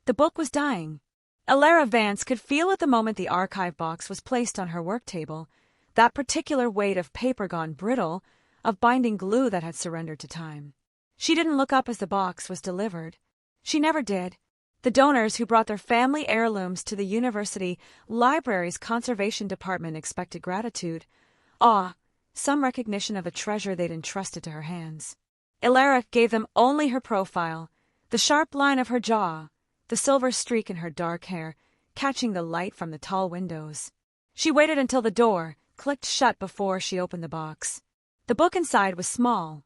The book was dying. Elara Vance could feel at the moment the archive box was placed on her work table, that particular weight of paper gone brittle, of binding glue that had surrendered to time. She didn't look up as the box was delivered. She never did. The donors who brought their family heirlooms to the university library's conservation department expected gratitude, awe, some recognition of a treasure they'd entrusted to her hands. Elara gave them only her profile, the sharp line of her jaw, the silver streak in her dark hair, catching the light from the tall windows. She waited until the door clicked shut before she opened the box. The book inside was small,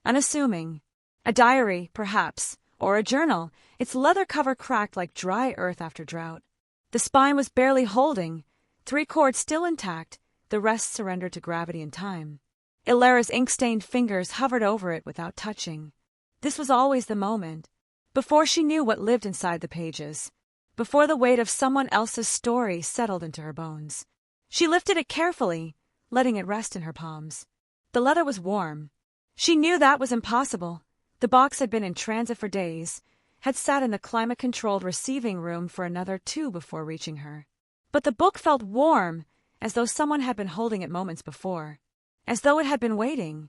unassuming. A diary, perhaps, or a journal, its leather cover cracked like dry earth after drought. The spine was barely holding, 3 cords still intact, the rest surrendered to gravity and time. Elara's ink-stained fingers hovered over it without touching. This was always the moment, before she knew what lived inside the pages, before the weight of someone else's story settled into her bones. She lifted it carefully, letting it rest in her palms. The leather was warm. She knew that was impossible. The box had been in transit for days, had sat in the climate-controlled receiving room for another 2 before reaching her. But the book felt warm, as though someone had been holding it moments before, as though it had been waiting.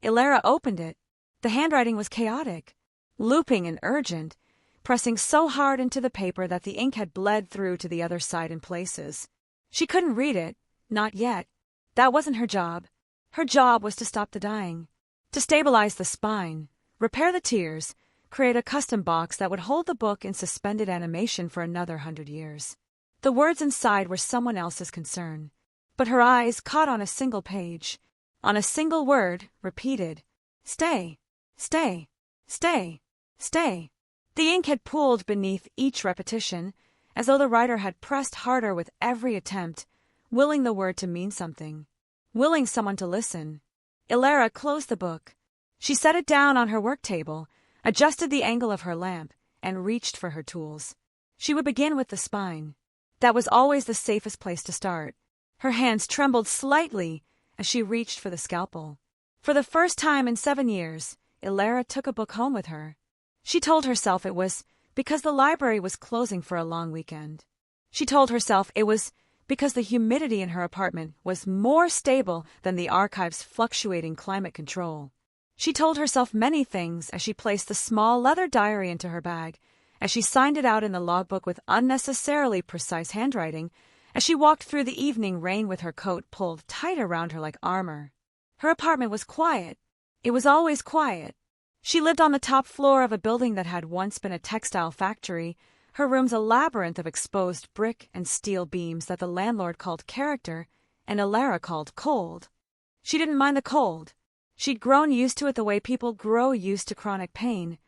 Elara opened it. The handwriting was chaotic, looping and urgent, pressing so hard into the paper that the ink had bled through to the other side in places. She couldn't read it, not yet. That wasn't her job. Her job was to stop the dying, to stabilize the spine, repair the tears, create a custom box that would hold the book in suspended animation for another 100 years. The words inside were someone else's concern, but her eyes caught on a single page, on a single word, repeated, "Stay, stay, stay, stay." The ink had pooled beneath each repetition, as though the writer had pressed harder with every attempt, willing the word to mean something, willing someone to listen. Elara closed the book. She set it down on her work table, adjusted the angle of her lamp, and reached for her tools. She would begin with the spine. That was always the safest place to start. Her hands trembled slightly as she reached for the scalpel. For the first time in 7 years, Elara took a book home with her. She told herself it was because the library was closing for a long weekend. She told herself it was because the humidity in her apartment was more stable than the archive's fluctuating climate control. She told herself many things as she placed the small leather diary into her bag, as she signed it out in the logbook with unnecessarily precise handwriting, as she walked through the evening rain with her coat pulled tight around her like armor. Her apartment was quiet. It was always quiet. She lived on the top floor of a building that had once been a textile factory, her rooms a labyrinth of exposed brick and steel beams that the landlord called character and Elara called cold. She didn't mind the cold. She'd grown used to it the way people grow used to chronic pain,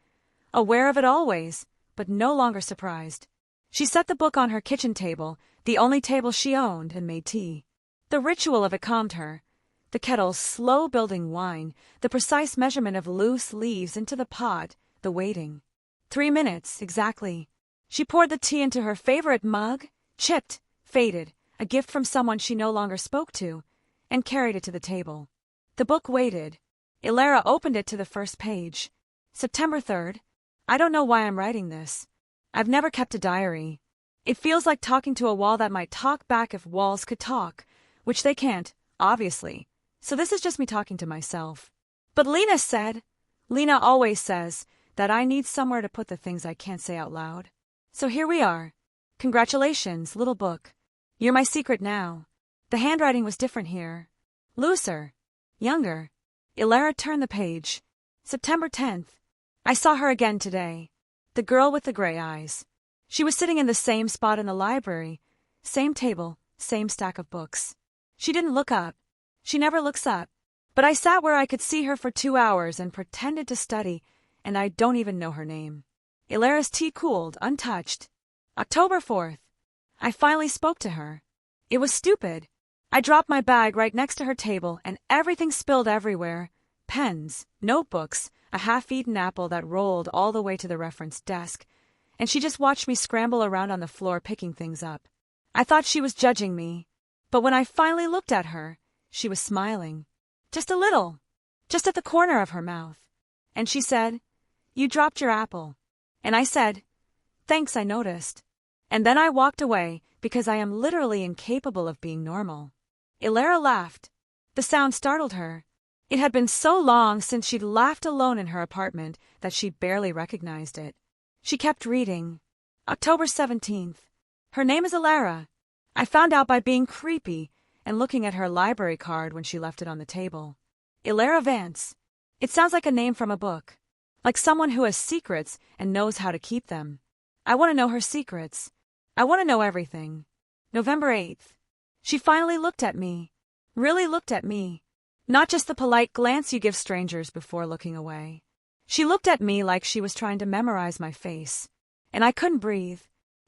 aware of it always, but no longer surprised. She set the book on her kitchen table, the only table she owned, and made tea. The ritual of it calmed her. The kettle's slow building wine, the precise measurement of loose leaves into the pot, the waiting. 3 minutes, exactly. She poured the tea into her favorite mug, chipped, faded, a gift from someone she no longer spoke to, and carried it to the table. The book waited. Elara opened it to the first page. September 3rd. I don't know why I'm writing this. I've never kept a diary. It feels like talking to a wall that might talk back if walls could talk, which they can't, obviously. So this is just me talking to myself. But Lena always says, that I need somewhere to put the things I can't say out loud. So here we are. Congratulations, little book. You're my secret now. The handwriting was different here. Looser. Younger. Elara turned the page. September 10th. I saw her again today. The girl with the gray eyes. She was sitting in the same spot in the library. Same table, same stack of books. She didn't look up. She never looks up. But I sat where I could see her for 2 hours and pretended to study, and I don't even know her name. Elara's tea cooled, untouched. October 4th. I finally spoke to her. It was stupid. I dropped my bag right next to her table, and everything spilled everywhere. Pens, notebooks, a half-eaten apple that rolled all the way to the reference desk, and she just watched me scramble around on the floor picking things up. I thought she was judging me, but when I finally looked at her, she was smiling. Just a little, just at the corner of her mouth. And she said, "You dropped your apple." And I said, Thanks, I noticed. And then I walked away because I am literally incapable of being normal. Ilara laughed. The sound startled her. It had been so long since she'd laughed alone in her apartment that she barely recognized it. She kept reading. October 17th. Her name is Ilara. I found out by being creepy and looking at her library card when she left it on the table. Ilara Vance. It sounds like a name from a book. Like someone who has secrets and knows how to keep them. I want to know her secrets. I want to know everything. November 8th. She finally looked at me. Really looked at me. Not just the polite glance you give strangers before looking away. She looked at me like she was trying to memorize my face. And I couldn't breathe.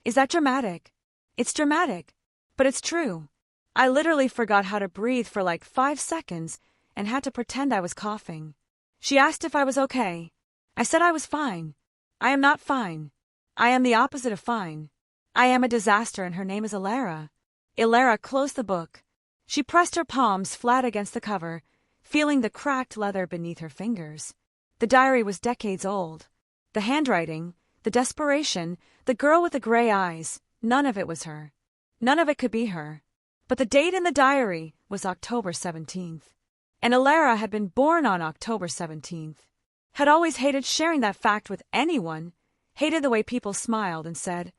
Is that dramatic? It's dramatic. But it's true. I literally forgot how to breathe for like 5 seconds and had to pretend I was coughing. She asked if I was okay. I said I was fine. I am not fine. I am the opposite of fine. I am a disaster and her name is Ilara. Ilara closed the book. She pressed her palms flat against the cover, feeling the cracked leather beneath her fingers. The diary was decades old. The handwriting, the desperation, the girl with the gray eyes, none of it was her. None of it could be her. But the date in the diary was October 17th. And Ilara had been born on October 17th. Had always hated sharing that fact with anyone, hated the way people smiled and said,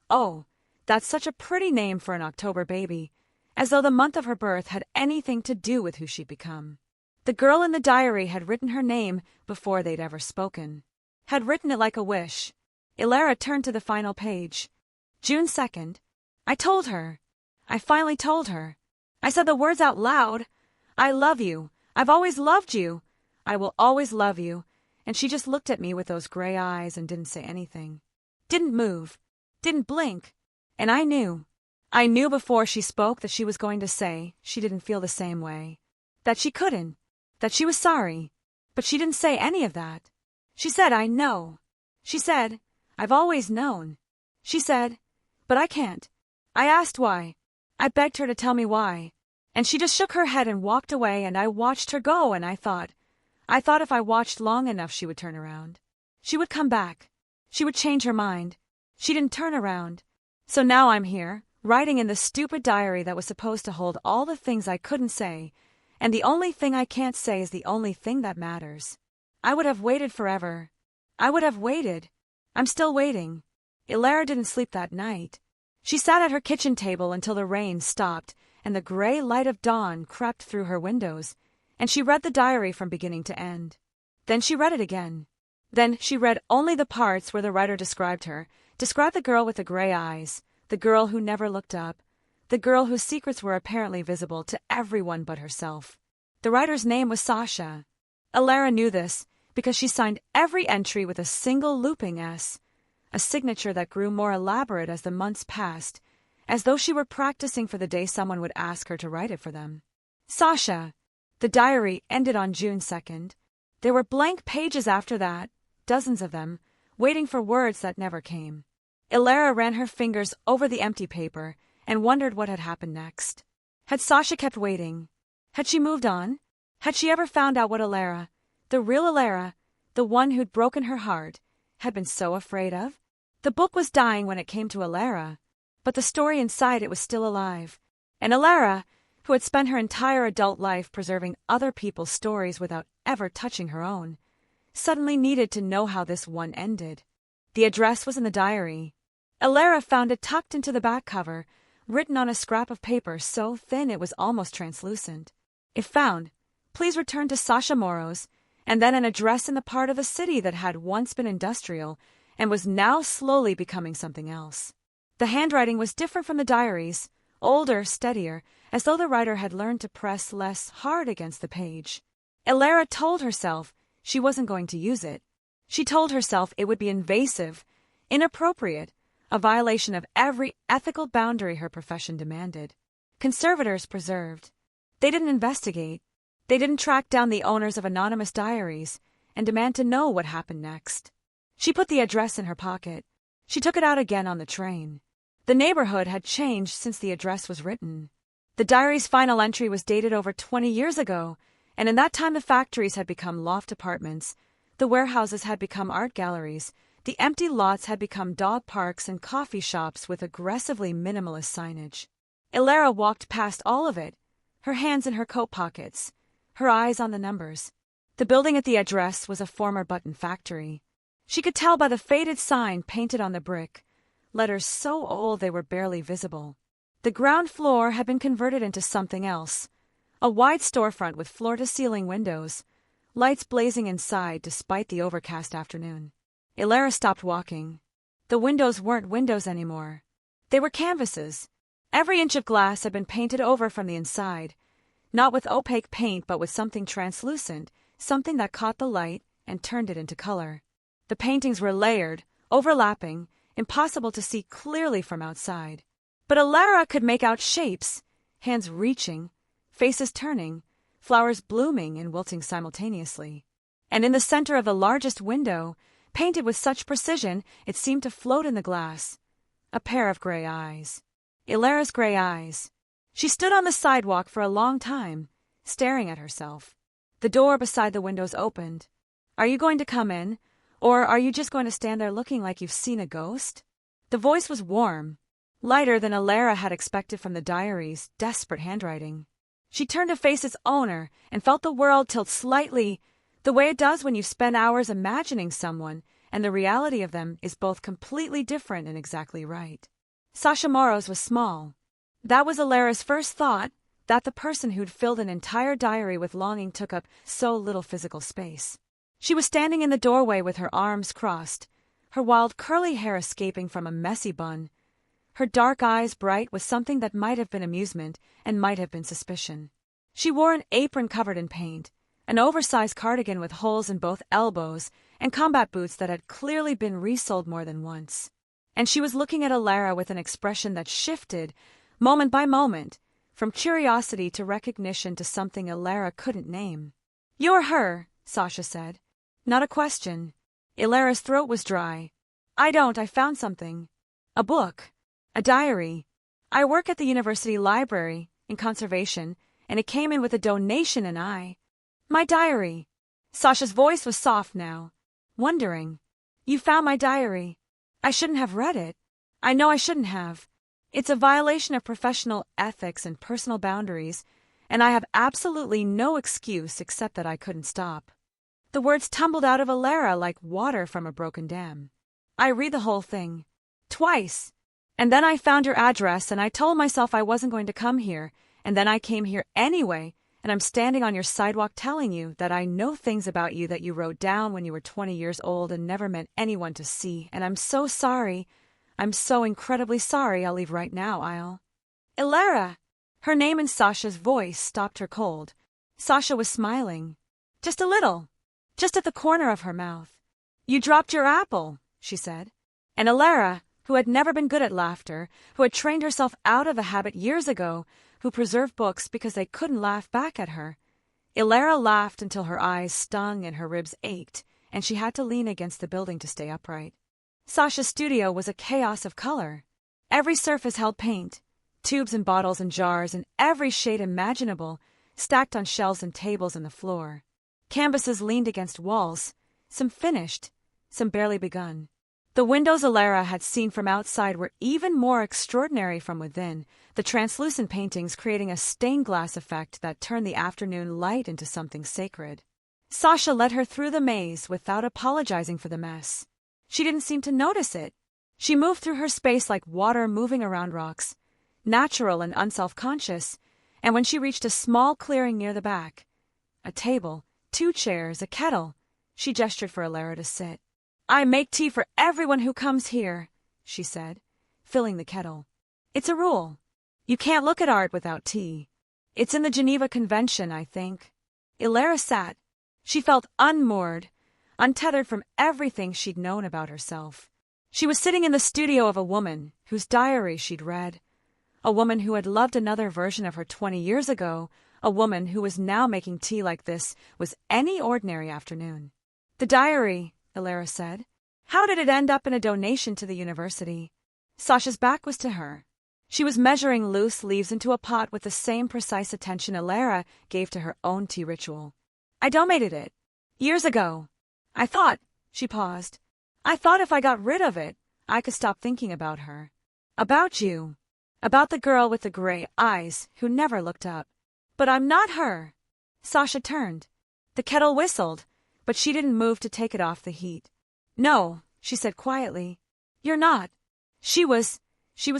"Oh, that's such a pretty name for an October baby," as though the month of her birth had anything to do with who she'd become. The girl in the diary had written her name before they'd ever spoken. Had written it like a wish. Ilara turned to the final page. June 2nd. I told her. I finally told her. I said the words out loud. I love you. I've always loved you. I will always love you. And she just looked at me with those gray eyes and didn't say anything. Didn't move. Didn't blink. And I knew. I knew before she spoke that she was going to say she didn't feel the same way. That she couldn't. That she was sorry. But she didn't say any of that. She said, I know. She said, I've always known. She said, but I can't. I asked why. I begged her to tell me why. And she just shook her head and walked away, and I watched her go, and I thought if I watched long enough she would turn around. She would come back. She would change her mind. She didn't turn around. So now I'm here, writing in the stupid diary that was supposed to hold all the things I couldn't say, and the only thing I can't say is the only thing that matters. I would have waited forever. I would have waited. I'm still waiting. Ilara didn't sleep that night. She sat at her kitchen table until the rain stopped and the gray light of dawn crept through her windows, and she read the diary from beginning to end. Then she read it again. Then she read only the parts where the writer described her, described the girl with the gray eyes, the girl who never looked up, the girl whose secrets were apparently visible to everyone but herself. The writer's name was Sasha. Ilara knew this because she signed every entry with a single looping S, a signature that grew more elaborate as the months passed, as though she were practicing for the day someone would ask her to write it for them. Sasha. The diary ended on June 2nd. There were blank pages after that, dozens of them, waiting for words that never came. Ilara ran her fingers over the empty paper and wondered what had happened next. Had Sasha kept waiting? Had she moved on? Had she ever found out what Ilara, the real Ilara, the one who'd broken her heart, had been so afraid of? The book was dying when it came to Ilara, but the story inside it was still alive. And Ilara, who had spent her entire adult life preserving other people's stories without ever touching her own, suddenly needed to know how this one ended. The address was in the diary. Ilara found it tucked into the back cover, written on a scrap of paper so thin it was almost translucent. It found, "Please return to Sasha Morrow's," and then an address in the part of the city that had once been industrial and was now slowly becoming something else. The handwriting was different from the diary's, older, steadier, as though the writer had learned to press less hard against the page. Ilara told herself she wasn't going to use it. She told herself it would be invasive, inappropriate, a violation of every ethical boundary her profession demanded. Conservators preserved. They didn't investigate. They didn't track down the owners of anonymous diaries and demand to know what happened next. She put the address in her pocket. She took it out again on the train. The neighborhood had changed since the address was written. The diary's final entry was dated over 20 years ago, and in that time the factories had become loft apartments, the warehouses had become art galleries, The empty lots had become dog parks and coffee shops with aggressively minimalist signage. Ilara walked past all of it, her hands in her coat pockets, her eyes on the numbers. The building at the address was a former button factory. She could tell by the faded sign painted on the brick, letters so old they were barely visible. The ground floor had been converted into something else, a wide storefront with floor-to-ceiling windows, lights blazing inside despite the overcast afternoon. Ilara stopped walking. The windows weren't windows anymore. They were canvases. Every inch of glass had been painted over from the inside, not with opaque paint but with something translucent, something that caught the light and turned it into color. The paintings were layered, overlapping, impossible to see clearly from outside. But Ilara could make out shapes, hands reaching, faces turning, flowers blooming and wilting simultaneously. And in the center of the largest window, painted with such precision it seemed to float in the glass, a pair of gray eyes. Ilara's gray eyes. She stood on the sidewalk for a long time, staring at herself. The door beside the windows opened. "Are you going to come in, or are you just going to stand there looking like you've seen a ghost?" The voice was warm, lighter than Ilara had expected from the diary's desperate handwriting. She turned to face its owner and felt the world tilt slightly, the way it does when you spend hours imagining someone and the reality of them is both completely different and exactly right. Sasha Morrow's was small. That was Ilara's first thought, that the person who'd filled an entire diary with longing took up so little physical space. She was standing in the doorway with her arms crossed, her wild curly hair escaping from a messy bun, her dark eyes bright with something that might have been amusement and might have been suspicion. She wore an apron covered in paint, an oversized cardigan with holes in both elbows, and combat boots that had clearly been resoled more than once. And she was looking at Ilara with an expression that shifted, moment by moment, from curiosity to recognition to something Ilara couldn't name. "You're her," Sasha said. Not a question. Ilara's throat was dry. I found something. A book. A diary. I work at the university library, in conservation, and it came in with a donation and My diary." Sasha's voice was soft now, wondering. "You found my diary. I shouldn't have read it. I know I shouldn't have. It's a violation of professional ethics and personal boundaries, and I have absolutely no excuse except that I couldn't stop." The words tumbled out of Ilara like water from a broken dam. "I read the whole thing. Twice. And then I found your address and I told myself I wasn't going to come here, and then I came here anyway, and I'm standing on your sidewalk telling you that I know things about you that you wrote down when you were 20 years old and never meant anyone to see, and I'm so sorry. I'm so incredibly sorry. I'll leave right now. Ilara!" Her name in Sasha's voice stopped her cold. Sasha was smiling. Just a little. Just at the corner of her mouth. "You dropped your apple," she said. And Ilara, who had never been good at laughter, who had trained herself out of the habit years ago, who preserved books because they couldn't laugh back at her. Ilara laughed until her eyes stung and her ribs ached, and she had to lean against the building to stay upright. Sasha's studio was a chaos of color. Every surface held paint, tubes and bottles and jars in every shade imaginable, stacked on shelves and tables on the floor. Canvases leaned against walls, some finished, some barely begun. The windows Ilara had seen from outside were even more extraordinary from within, the translucent paintings creating a stained glass effect that turned the afternoon light into something sacred. Sasha led her through the maze without apologizing for the mess. She didn't seem to notice it. She moved through her space like water moving around rocks, natural and unself-conscious, and when she reached a small clearing near the back, a table, 2 chairs, a kettle, she gestured for Ilara to sit. "I make tea for everyone who comes here," she said, filling the kettle. "It's a rule. You can't look at art without tea. It's in the Geneva Convention, I think." Ilara sat. She felt unmoored, untethered from everything she'd known about herself. She was sitting in the studio of a woman whose diary she'd read, a woman who had loved another version of her 20 years ago, a woman who was now making tea like this was any ordinary afternoon. "The diary," Ilara said. "How did it end up in a donation to the university?" Sasha's back was to her. She was measuring loose leaves into a pot with the same precise attention Ilara gave to her own tea ritual. "I donated it. Years ago. I thought," she paused, I thought if I got rid of it, I could stop thinking about her. About you. About the girl with the gray eyes who never looked up. But I'm not her. Sasha turned. The kettle whistled, but she didn't move to take it off the heat. No, she said quietly. You're not. She was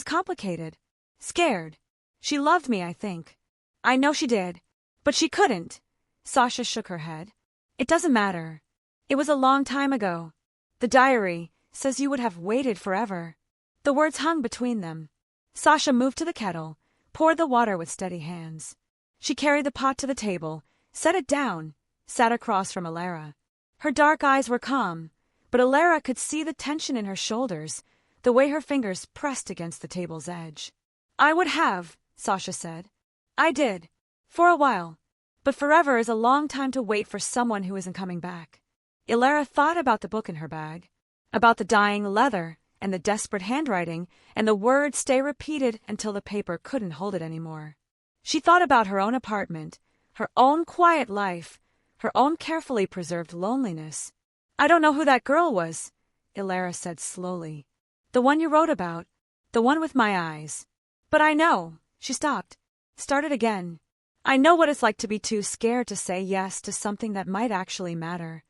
complicated. Scared. She loved me, I think. I know she did. But she couldn't. Sasha shook her head. It doesn't matter. It was a long time ago. The diary says you would have waited forever. The words hung between them. Sasha moved to the kettle, poured the water with steady hands. She carried the pot to the table, set it down, sat across from Alara. Her dark eyes were calm, but Alara could see the tension in her shoulders, the way her fingers pressed against the table's edge. I would have, Sasha said. I did. For a while. But forever is a long time to wait for someone who isn't coming back. Alara thought about the book in her bag, about the dying leather and the desperate handwriting, and the words stay repeated until the paper couldn't hold it anymore. She thought about her own apartment, her own quiet life, her own carefully preserved loneliness. I don't know who that girl was, Alara said slowly. The one you wrote about, the one with my eyes. But I know. She stopped, started again. I know what it's like to be too scared to say yes to something that might actually matter.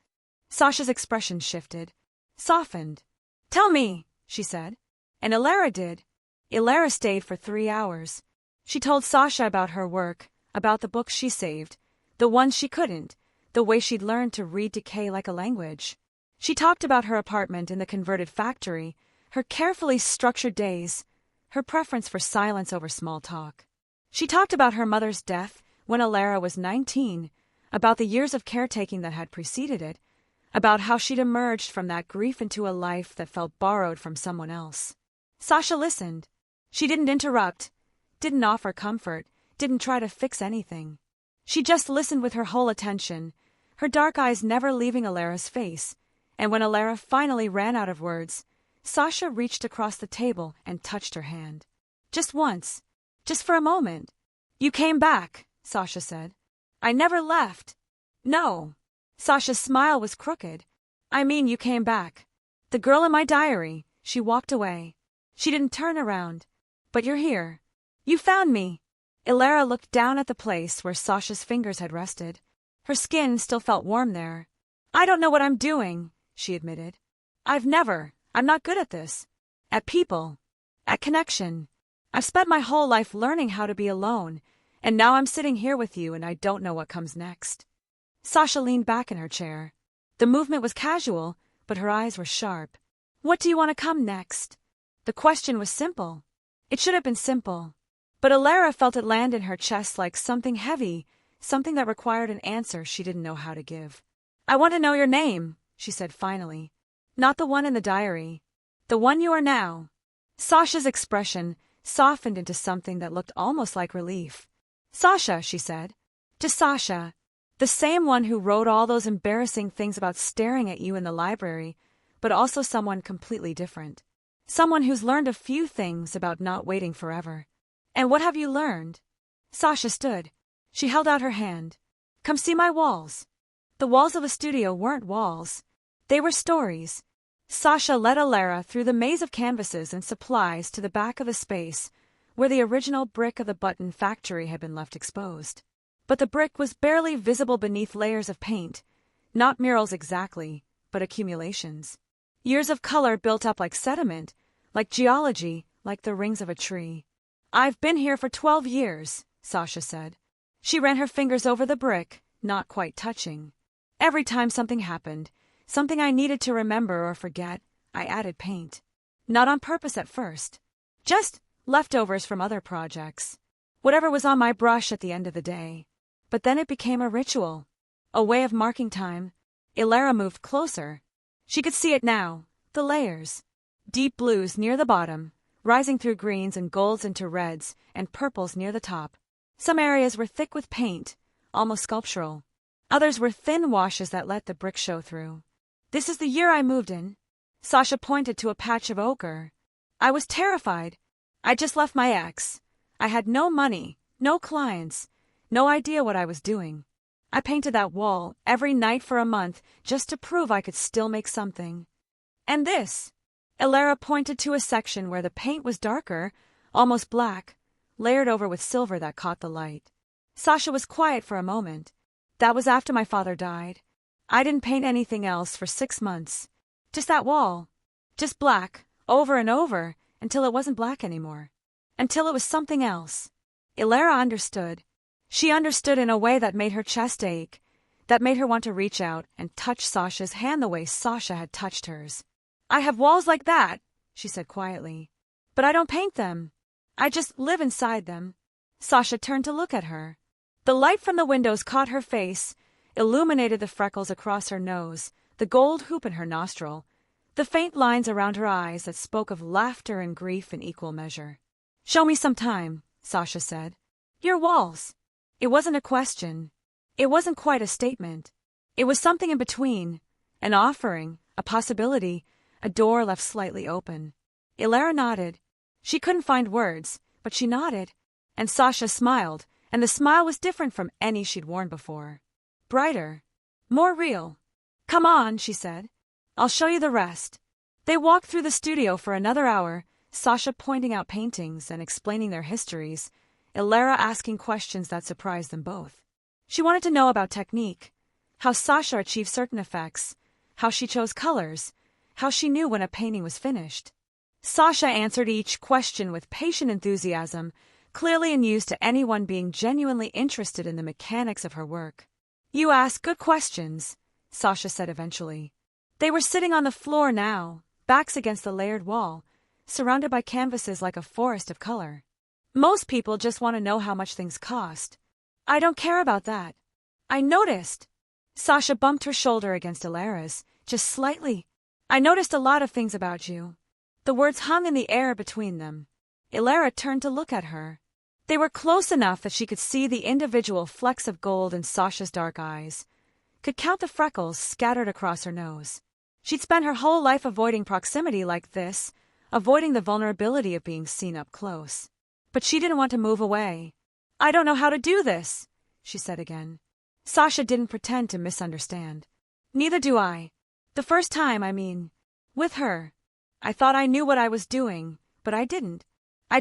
Sasha's expression shifted, softened. Tell me, she said. And Alara did. Alara stayed for 3 hours. She told Sasha about her work, about the books she saved, the ones she couldn't, the way she'd learned to read decay like a language. She talked about her apartment in the converted factory, her carefully structured days, her preference for silence over small talk. She talked about her mother's death when Alara was 19, about the years of caretaking that had preceded it, about how she'd emerged from that grief into a life that felt borrowed from someone else. Sasha listened. She didn't interrupt, didn't offer comfort, didn't try to fix anything. She just listened with her whole attention, her dark eyes never leaving Alara's face, and when Alara finally ran out of words, Sasha reached across the table and touched her hand. Just once. Just for a moment. You came back, Sasha said. I never left. No. Sasha's smile was crooked. I mean, you came back. The girl in my diary, she walked away. She didn't turn around. But you're here. You found me. Alara looked down at the place where Sasha's fingers had rested. Her skin still felt warm there. I don't know what I'm doing, she admitted. I'm not good at this. At people. At connection. I've spent my whole life learning how to be alone, and now I'm sitting here with you and I don't know what comes next. Sasha leaned back in her chair. The movement was casual, but her eyes were sharp. What do you want to come next? The question was simple. It should have been simple. But Alara felt it land in her chest like something heavy, something that required an answer she didn't know how to give. I want to know your name, she said finally. Not the one in the diary. The one you are now. Sasha's expression softened into something that looked almost like relief. Sasha, she said. Just Sasha. The same one who wrote all those embarrassing things about staring at you in the library, but also someone completely different. Someone who's learned a few things about not waiting forever. And what have you learned? Sasha stood. She held out her hand. Come see my walls. The walls of a studio weren't walls. They were stories. Sasha led Alara through the maze of canvases and supplies to the back of the space where the original brick of the button factory had been left exposed. But the brick was barely visible beneath layers of paint, not murals exactly, but accumulations. Years of color built up like sediment, like geology, like the rings of a tree. I've been here for 12 years, Sasha said. She ran her fingers over the brick, not quite touching. Every time something happened, something I needed to remember or forget, I added paint. Not on purpose at first. Just leftovers from other projects. Whatever was on my brush at the end of the day. But then it became a ritual. A way of marking time. Alara moved closer. She could see it now. The layers. Deep blues near the bottom, rising through greens and golds into reds and purples near the top. Some areas were thick with paint, almost sculptural. Others were thin washes that let the brick show through. This is the year I moved in. Sasha pointed to a patch of ochre. I was terrified. I just left my ex. I had no money, no clients, no idea what I was doing. I painted that wall every night for a month just to prove I could still make something. And this? Elara pointed to a section where the paint was darker, almost black, layered over with silver that caught the light. Sasha was quiet for a moment. That was after my father died. I didn't paint anything else for 6 months. Just that wall. Just black, over and over, until it wasn't black anymore. Until it was something else. Elara understood. She understood in a way that made her chest ache, that made her want to reach out and touch Sasha's hand the way Sasha had touched hers. I have walls like that, she said quietly. But I don't paint them. I just live inside them. Sasha turned to look at her. The light from the windows caught her face, illuminated the freckles across her nose, the gold hoop in her nostril, the faint lines around her eyes that spoke of laughter and grief in equal measure. Show me some time, Sasha said. Your walls. It wasn't a question. It wasn't quite a statement. It was something in between, an offering, a possibility, a door left slightly open. Elara nodded. She couldn't find words, but she nodded, and Sasha smiled, and the smile was different from any she'd worn before. Brighter. More real. Come on, she said. I'll show you the rest. They walked through the studio for another hour, Sasha pointing out paintings and explaining their histories, Elara asking questions that surprised them both. She wanted to know about technique, how Sasha achieved certain effects, how she chose colors, how she knew when a painting was finished. Sasha answered each question with patient enthusiasm, clearly in use to anyone being genuinely interested in the mechanics of her work. You ask good questions, Sasha said eventually. They were sitting on the floor now, backs against the layered wall, surrounded by canvases like a forest of color. Most people just want to know how much things cost. I don't care about that. I noticed. Sasha bumped her shoulder against Elara's, just slightly. I noticed a lot of things about you. The words hung in the air between them. Elara turned to look at her. They were close enough that she could see the individual flecks of gold in Sasha's dark eyes, could count the freckles scattered across her nose. She'd spent her whole life avoiding proximity like this, avoiding the vulnerability of being seen up close. But she didn't want to move away. I don't know how to do this, she said again. Sasha didn't pretend to misunderstand. Neither do I. The first time, I mean, with her. I thought I knew what I was doing, but I didn't. I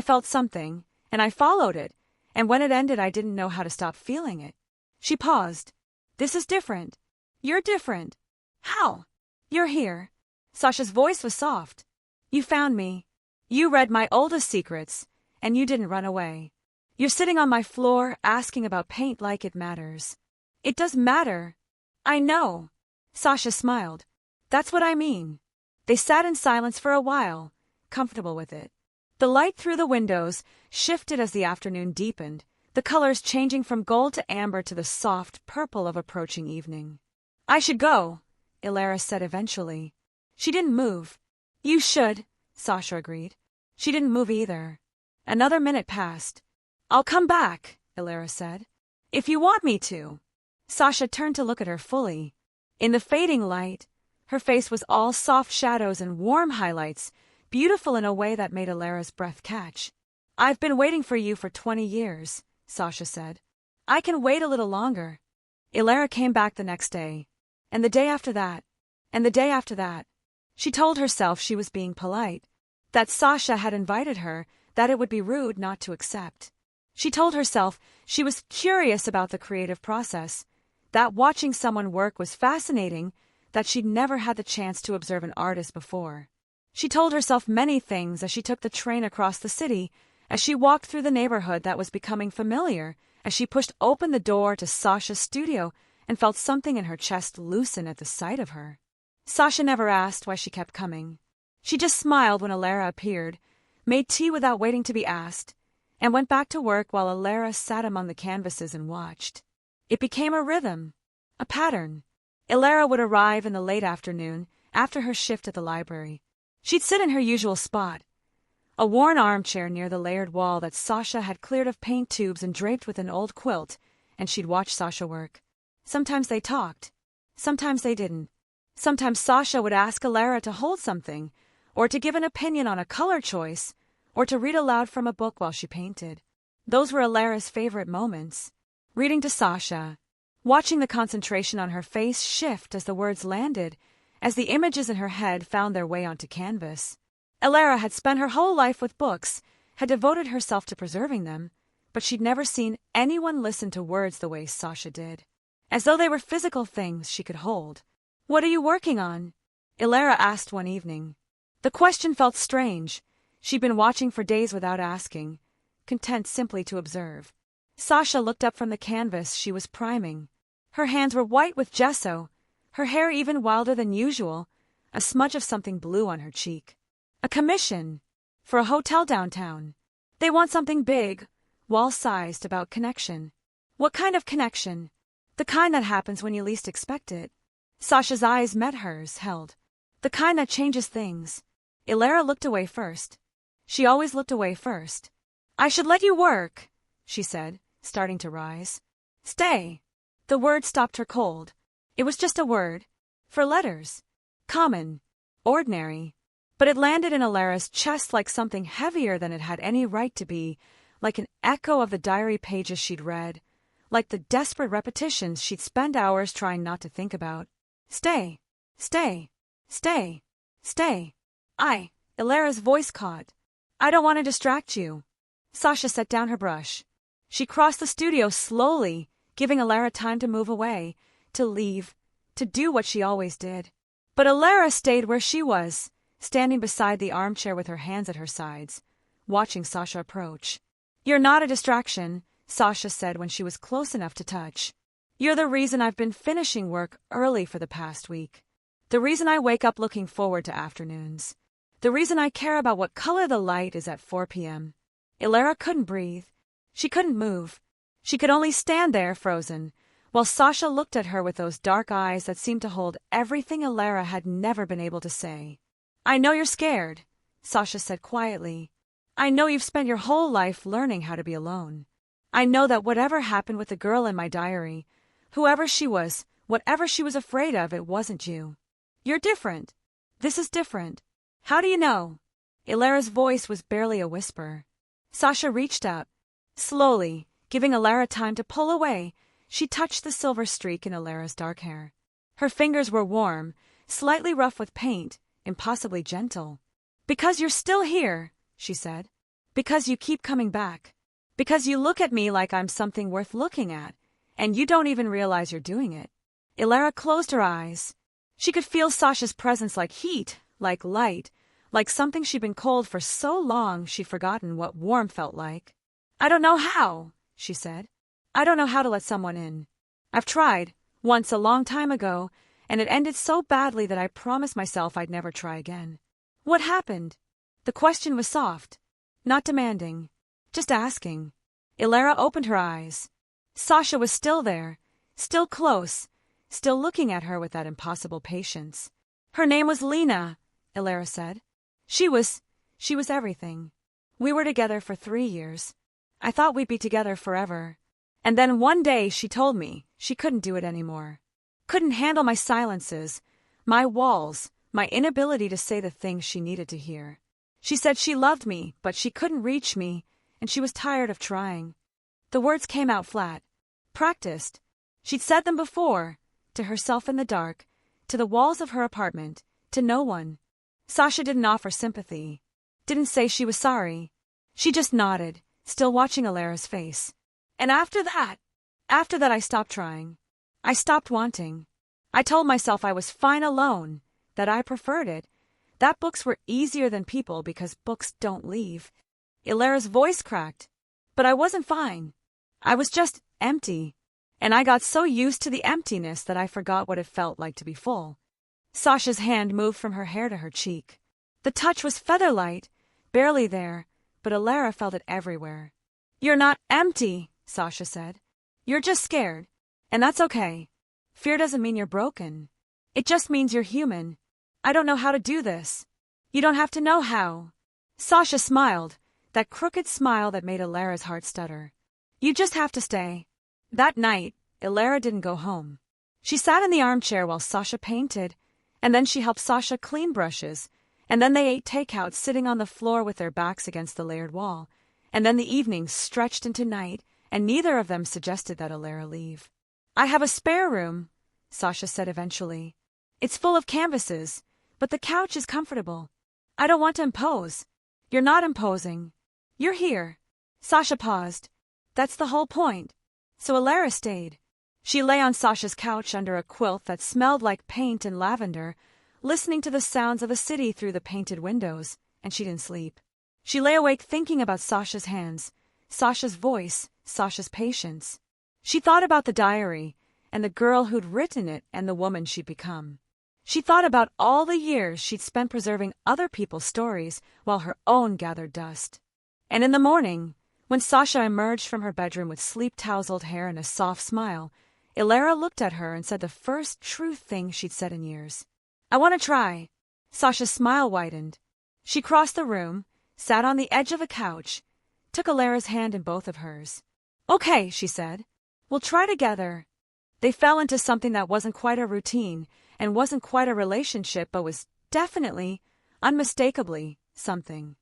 felt something, and I followed it, and when it ended I didn't know how to stop feeling it. She paused. This is different. You're different. How? You're here. Sasha's voice was soft. You found me. You read my oldest secrets, and you didn't run away. You're sitting on my floor asking about paint like it matters. It does matter. I know. Sasha smiled. That's what I mean. They sat in silence for a while, comfortable with it. The light through the windows shifted as the afternoon deepened, the colors changing from gold to amber to the soft purple of approaching evening. I should go, Elara said eventually. She didn't move. You should, Sasha agreed. She didn't move either. Another minute passed. I'll come back, Elara said. If you want me to. Sasha turned to look at her fully. In the fading light, her face was all soft shadows and warm highlights, beautiful in a way that made Elara's breath catch. I've been waiting for you for 20 years, Sasha said. I can wait a little longer. Elara came back the next day, and the day after that, and the day after that. She told herself she was being polite, that Sasha had invited her, that it would be rude not to accept. She told herself she was curious about the creative process, that watching someone work was fascinating, that she'd never had the chance to observe an artist before. She told herself many things as she took the train across the city, as she walked through the neighborhood that was becoming familiar, as she pushed open the door to Sasha's studio and felt something in her chest loosen at the sight of her. Sasha never asked why she kept coming. She just smiled when Elara appeared, made tea without waiting to be asked, and went back to work while Elara sat among the canvases and watched. It became a rhythm, a pattern. Elara would arrive in the late afternoon, after her shift at the library. She'd sit in her usual spot, a worn armchair near the layered wall that Sasha had cleared of paint tubes and draped with an old quilt, and she'd watch Sasha work. Sometimes they talked. Sometimes they didn't. Sometimes Sasha would ask Elara to hold something, or to give an opinion on a color choice, or to read aloud from a book while she painted. Those were Elara's favorite moments. Reading to Sasha, watching the concentration on her face shift as the words landed, as the images in her head found their way onto canvas. Elara had spent her whole life with books, had devoted herself to preserving them, but she'd never seen anyone listen to words the way Sasha did, as though they were physical things she could hold. "What are you working on?" Elara asked one evening. The question felt strange. She'd been watching for days without asking, content simply to observe. Sasha looked up from the canvas she was priming. Her hands were white with gesso, her hair even wilder than usual, a smudge of something blue on her cheek. "A commission. For a hotel downtown. They want something big, wall-sized, about connection." "What kind of connection?" "The kind that happens when you least expect it." Sasha's eyes met hers, held. "The kind that changes things." Elara looked away first. She always looked away first. "I should let you work," she said, starting to rise. "Stay." The word stopped her cold. It was just a word. 4 letters. Common. Ordinary. But it landed in Elara's chest like something heavier than it had any right to be, like an echo of the diary pages she'd read, like the desperate repetitions she'd spent hours trying not to think about. "Stay. Stay. Stay. Stay." Elara's voice caught. "I don't want to distract you." Sasha set down her brush. She crossed the studio slowly, giving Elara time to move away, to leave, to do what she always did. But Elara stayed where she was, standing beside the armchair with her hands at her sides, watching Sasha approach. "You're not a distraction," Sasha said when she was close enough to touch. "You're the reason I've been finishing work early for the past week. The reason I wake up looking forward to afternoons. The reason I care about what color the light is at 4 p.m. Elara couldn't breathe. She couldn't move. She could only stand there, frozen, while Sasha looked at her with those dark eyes that seemed to hold everything Elara had never been able to say. "I know you're scared," Sasha said quietly. "I know you've spent your whole life learning how to be alone. I know that whatever happened with the girl in my diary, whoever she was, whatever she was afraid of, it wasn't you. You're different. This is different. How do you know?" Elara's voice was barely a whisper. Sasha reached up. Slowly, giving Elara time to pull away, she touched the silver streak in Elara's dark hair. Her fingers were warm, slightly rough with paint, impossibly gentle. "Because you're still here," she said. "Because you keep coming back. Because you look at me like I'm something worth looking at, and you don't even realize you're doing it." Elara closed her eyes. She could feel Sasha's presence like heat, like light, like something she'd been cold for so long she'd forgotten what warm felt like. "I don't know how," she said. "I don't know how to let someone in. I've tried, once a long time ago, and it ended so badly that I promised myself I'd never try again." "What happened?" The question was soft, not demanding, just asking. Elara opened her eyes. Sasha was still there, still close, still looking at her with that impossible patience. "Her name was Lena," Elara said. She was everything. We were together for 3 years. I thought we'd be together forever. And then one day she told me she couldn't do it anymore. Couldn't handle my silences, my walls, my inability to say the things she needed to hear. She said she loved me, but she couldn't reach me, and she was tired of trying. The words came out flat. Practiced. She'd said them before, to herself in the dark, to the walls of her apartment, to no one. Sasha didn't offer sympathy, didn't say she was sorry. She just nodded, still watching Elara's face. "And after that I stopped trying. I stopped wanting. I told myself I was fine alone, that I preferred it, that books were easier than people because books don't leave." Elara's voice cracked. "But I wasn't fine. I was just empty. And I got so used to the emptiness that I forgot what it felt like to be full." Sasha's hand moved from her hair to her cheek. The touch was feather-light, barely there, but Elara felt it everywhere. "You're not empty," Sasha said. "You're just scared. And that's okay. Fear doesn't mean you're broken. It just means you're human. I don't know how to do this. You don't have to know how." Sasha smiled, that crooked smile that made Elara's heart stutter. "You just have to stay." That night, Elara didn't go home. She sat in the armchair while Sasha painted, and then she helped Sasha clean brushes, and then they ate takeout sitting on the floor with their backs against the layered wall, and then the evenings stretched into night, and neither of them suggested that Elara leave. "I have a spare room," Sasha said eventually. It's full of canvases, but the couch is comfortable. I don't want to impose. You're not imposing. You're here. Sasha paused. That's the whole point. So Alara stayed. She lay on Sasha's couch under a quilt that smelled like paint and lavender, listening to the sounds of the city through the painted windows, and she didn't sleep. She lay awake thinking about Sasha's hands, Sasha's voice, Sasha's patience. She thought about the diary, and the girl who'd written it and the woman she'd become. She thought about all the years she'd spent preserving other people's stories while her own gathered dust. And in the morning, when Sasha emerged from her bedroom with sleep-tousled hair and a soft smile, Alara looked at her and said the first true thing she'd said in years. I want to try. Sasha's smile widened. She crossed the room, sat on the edge of a couch, took Alara's hand in both of hers. Okay, she said. We'll try together. They fell into something that wasn't quite a routine and wasn't quite a relationship but was definitely, unmistakably, something.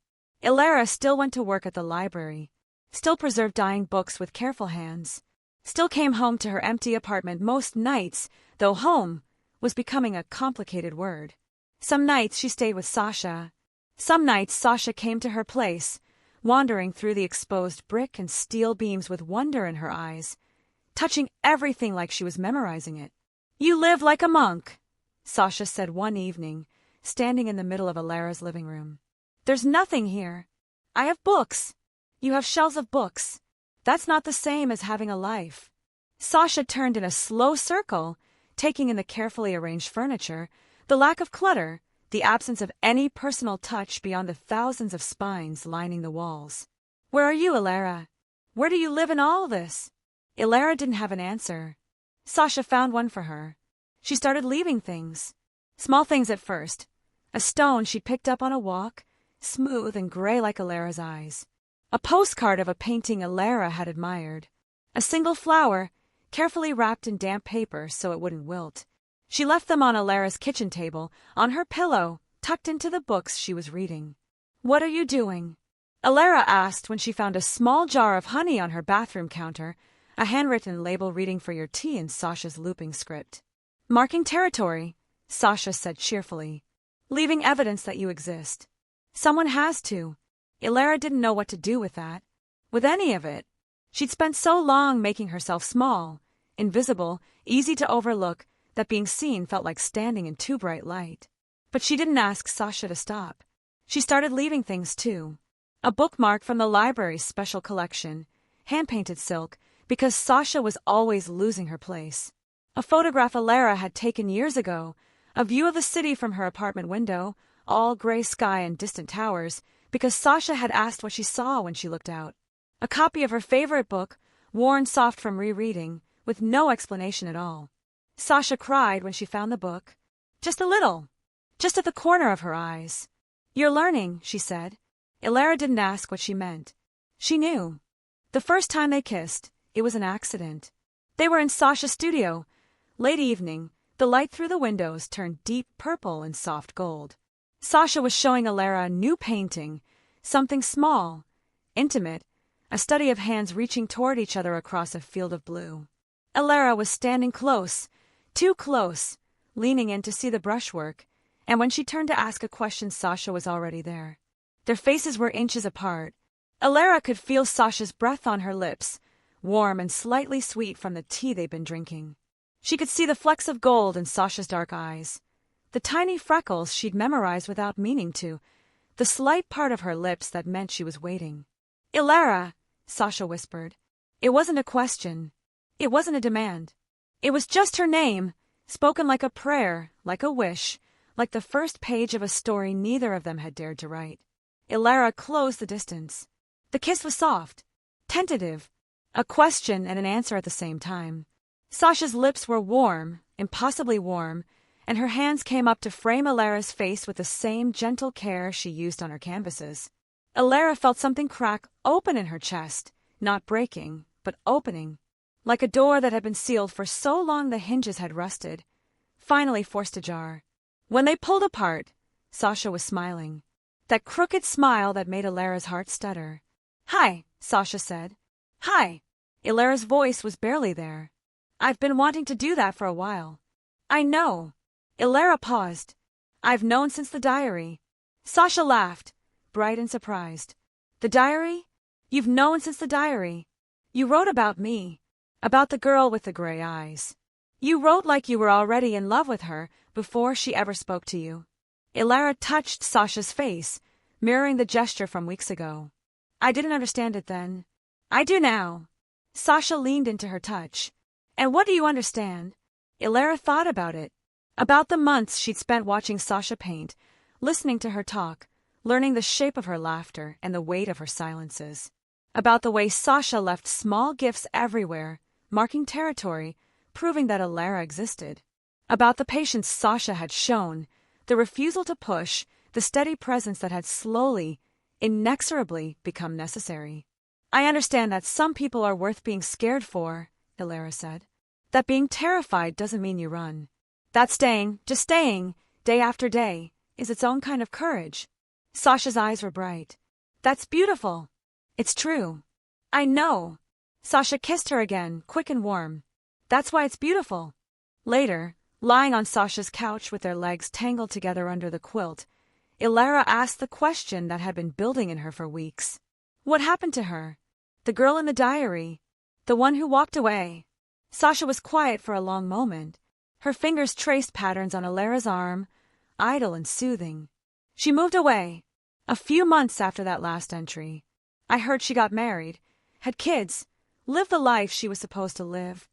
Alara still went to work at the library, still preserved dying books with careful hands, still came home to her empty apartment most nights, though home was becoming a complicated word. Some nights she stayed with Sasha. Some nights Sasha came to her place, wandering through the exposed brick and steel beams with wonder in her eyes, touching everything like she was memorizing it. You live like a monk, Sasha said one evening, standing in the middle of Alara's living room. There's nothing here. I have books. You have shelves of books. That's not the same as having a life. Sasha turned in a slow circle, taking in the carefully arranged furniture, the lack of clutter, the absence of any personal touch beyond the thousands of spines lining the walls. Where are you, Alara? Where do you live in all this? Alara didn't have an answer. Sasha found one for her. She started leaving things. Small things at first. A stone she picked up on a walk, smooth and gray like Alara's eyes. A postcard of a painting Alara had admired. A single flower, carefully wrapped in damp paper so it wouldn't wilt. She left them on Alara's kitchen table, on her pillow, tucked into the books she was reading. What are you doing? Alara asked when she found a small jar of honey on her bathroom counter, a handwritten label reading for your tea in Sasha's looping script. Marking territory, Sasha said cheerfully. Leaving evidence that you exist. Someone has to. Alara didn't know what to do with that. With any of it. She'd spent so long making herself small, invisible, easy to overlook, that being seen felt like standing in too bright light. But she didn't ask Sasha to stop. She started leaving things too. A bookmark from the library's special collection, hand-painted silk, because Sasha was always losing her place. A photograph Alara had taken years ago, a view of the city from her apartment window, all gray sky and distant towers, because Sasha had asked what she saw when she looked out. A copy of her favorite book, worn soft from rereading, with no explanation at all. Sasha cried when she found the book. Just a little. Just at the corner of her eyes. You're learning, she said. Alara didn't ask what she meant. She knew. The first time they kissed, it was an accident. They were in Sasha's studio. Late evening, the light through the windows turned deep purple and soft gold. Sasha was showing Alara a new painting, something small, intimate, a study of hands reaching toward each other across a field of blue. Alara was standing close, too close, leaning in to see the brushwork, and when she turned to ask a question, Sasha was already there. Their faces were inches apart. Alara could feel Sasha's breath on her lips, warm and slightly sweet from the tea they'd been drinking. She could see the flecks of gold in Sasha's dark eyes, the tiny freckles she'd memorized without meaning to, the slight part of her lips that meant she was waiting. Alara, Sasha whispered. It wasn't a question. It wasn't a demand. It was just her name, spoken like a prayer, like a wish, like the first page of a story neither of them had dared to write. Alara closed the distance. The kiss was soft, tentative, a question and an answer at the same time. Sasha's lips were warm, impossibly warm, and her hands came up to frame Alara's face with the same gentle care she used on her canvases. Alara felt something crack open in her chest, not breaking, but opening, like a door that had been sealed for so long the hinges had rusted, finally forced ajar. When they pulled apart, Sasha was smiling, that crooked smile that made Alara's heart stutter. Hi, Sasha said. Hi. Alara's voice was barely there. I've been wanting to do that for a while. I know. Ilara paused. I've known since the diary. Sasha laughed, bright and surprised. The diary? You've known since the diary. You wrote about me. About the girl with the gray eyes. You wrote like you were already in love with her before she ever spoke to you. Ilara touched Sasha's face, mirroring the gesture from weeks ago. I didn't understand it then. I do now. Sasha leaned into her touch. And what do you understand? Ilara thought about it. About the months she'd spent watching Sasha paint, listening to her talk, learning the shape of her laughter and the weight of her silences. About the way Sasha left small gifts everywhere, marking territory, proving that Ilara existed. About the patience Sasha had shown, the refusal to push, the steady presence that had slowly, inexorably become necessary. I understand that some people are worth being scared for, Ilara said. That being terrified doesn't mean you run. That staying, just staying, day after day, is its own kind of courage. Sasha's eyes were bright. That's beautiful. It's true. I know. Sasha kissed her again, quick and warm. That's why it's beautiful. Later, lying on Sasha's couch with their legs tangled together under the quilt, Ilara asked the question that had been building in her for weeks. What happened to her? The girl in the diary. The one who walked away. Sasha was quiet for a long moment. Her fingers traced patterns on Ilara's arm, idle and soothing. She moved away. A few months after that last entry. I heard she got married, had kids, lived the life she was supposed to live.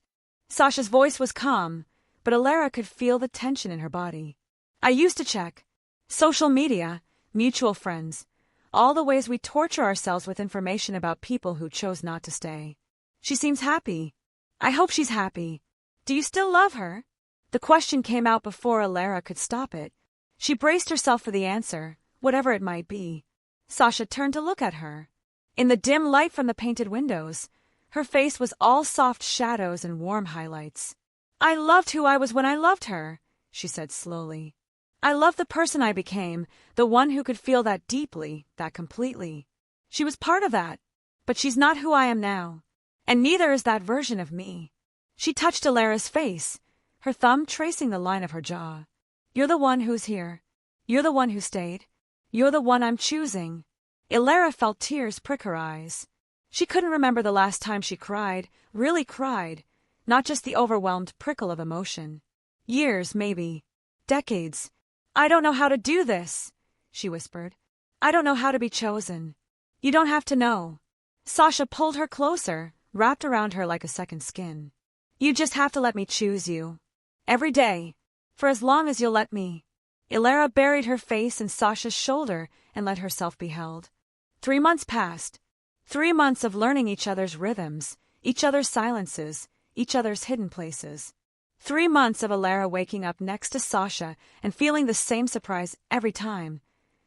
Sasha's voice was calm, but Ilara could feel the tension in her body. I used to check. Social media, mutual friends, all the ways we torture ourselves with information about people who chose not to stay. She seems happy. I hope she's happy. Do you still love her? The question came out before Ilara could stop it. She braced herself for the answer, whatever it might be. Sasha turned to look at her. In the dim light from the painted windows, her face was all soft shadows and warm highlights. I loved who I was when I loved her, she said slowly. I loved the person I became, the one who could feel that deeply, that completely. She was part of that, but she's not who I am now, and neither is that version of me. She touched Ilara's face, her thumb tracing the line of her jaw. You're the one who's here. You're the one who stayed. You're the one I'm choosing. Ilara felt tears prick her eyes. She couldn't remember the last time she cried, really cried, not just the overwhelmed prickle of emotion. Years, maybe. Decades. I don't know how to do this, she whispered. I don't know how to be chosen. You don't have to know. Sasha pulled her closer, wrapped around her like a second skin. You just have to let me choose you. Every day. For as long as you'll let me. Ilara buried her face in Sasha's shoulder and let herself be held. 3 months passed. 3 months of learning each other's rhythms, each other's silences, each other's hidden places. 3 months of Ilara waking up next to Sasha and feeling the same surprise every time.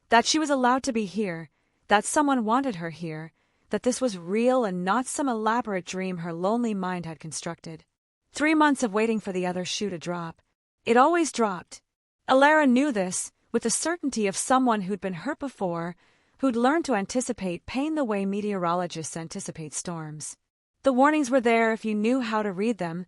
That she was allowed to be here, that someone wanted her here, that this was real and not some elaborate dream her lonely mind had constructed. 3 months of waiting for the other shoe to drop. It always dropped. Ilara knew this, with the certainty of someone who'd been hurt before, who'd learned to anticipate pain the way meteorologists anticipate storms. The warnings were there if you knew how to read them,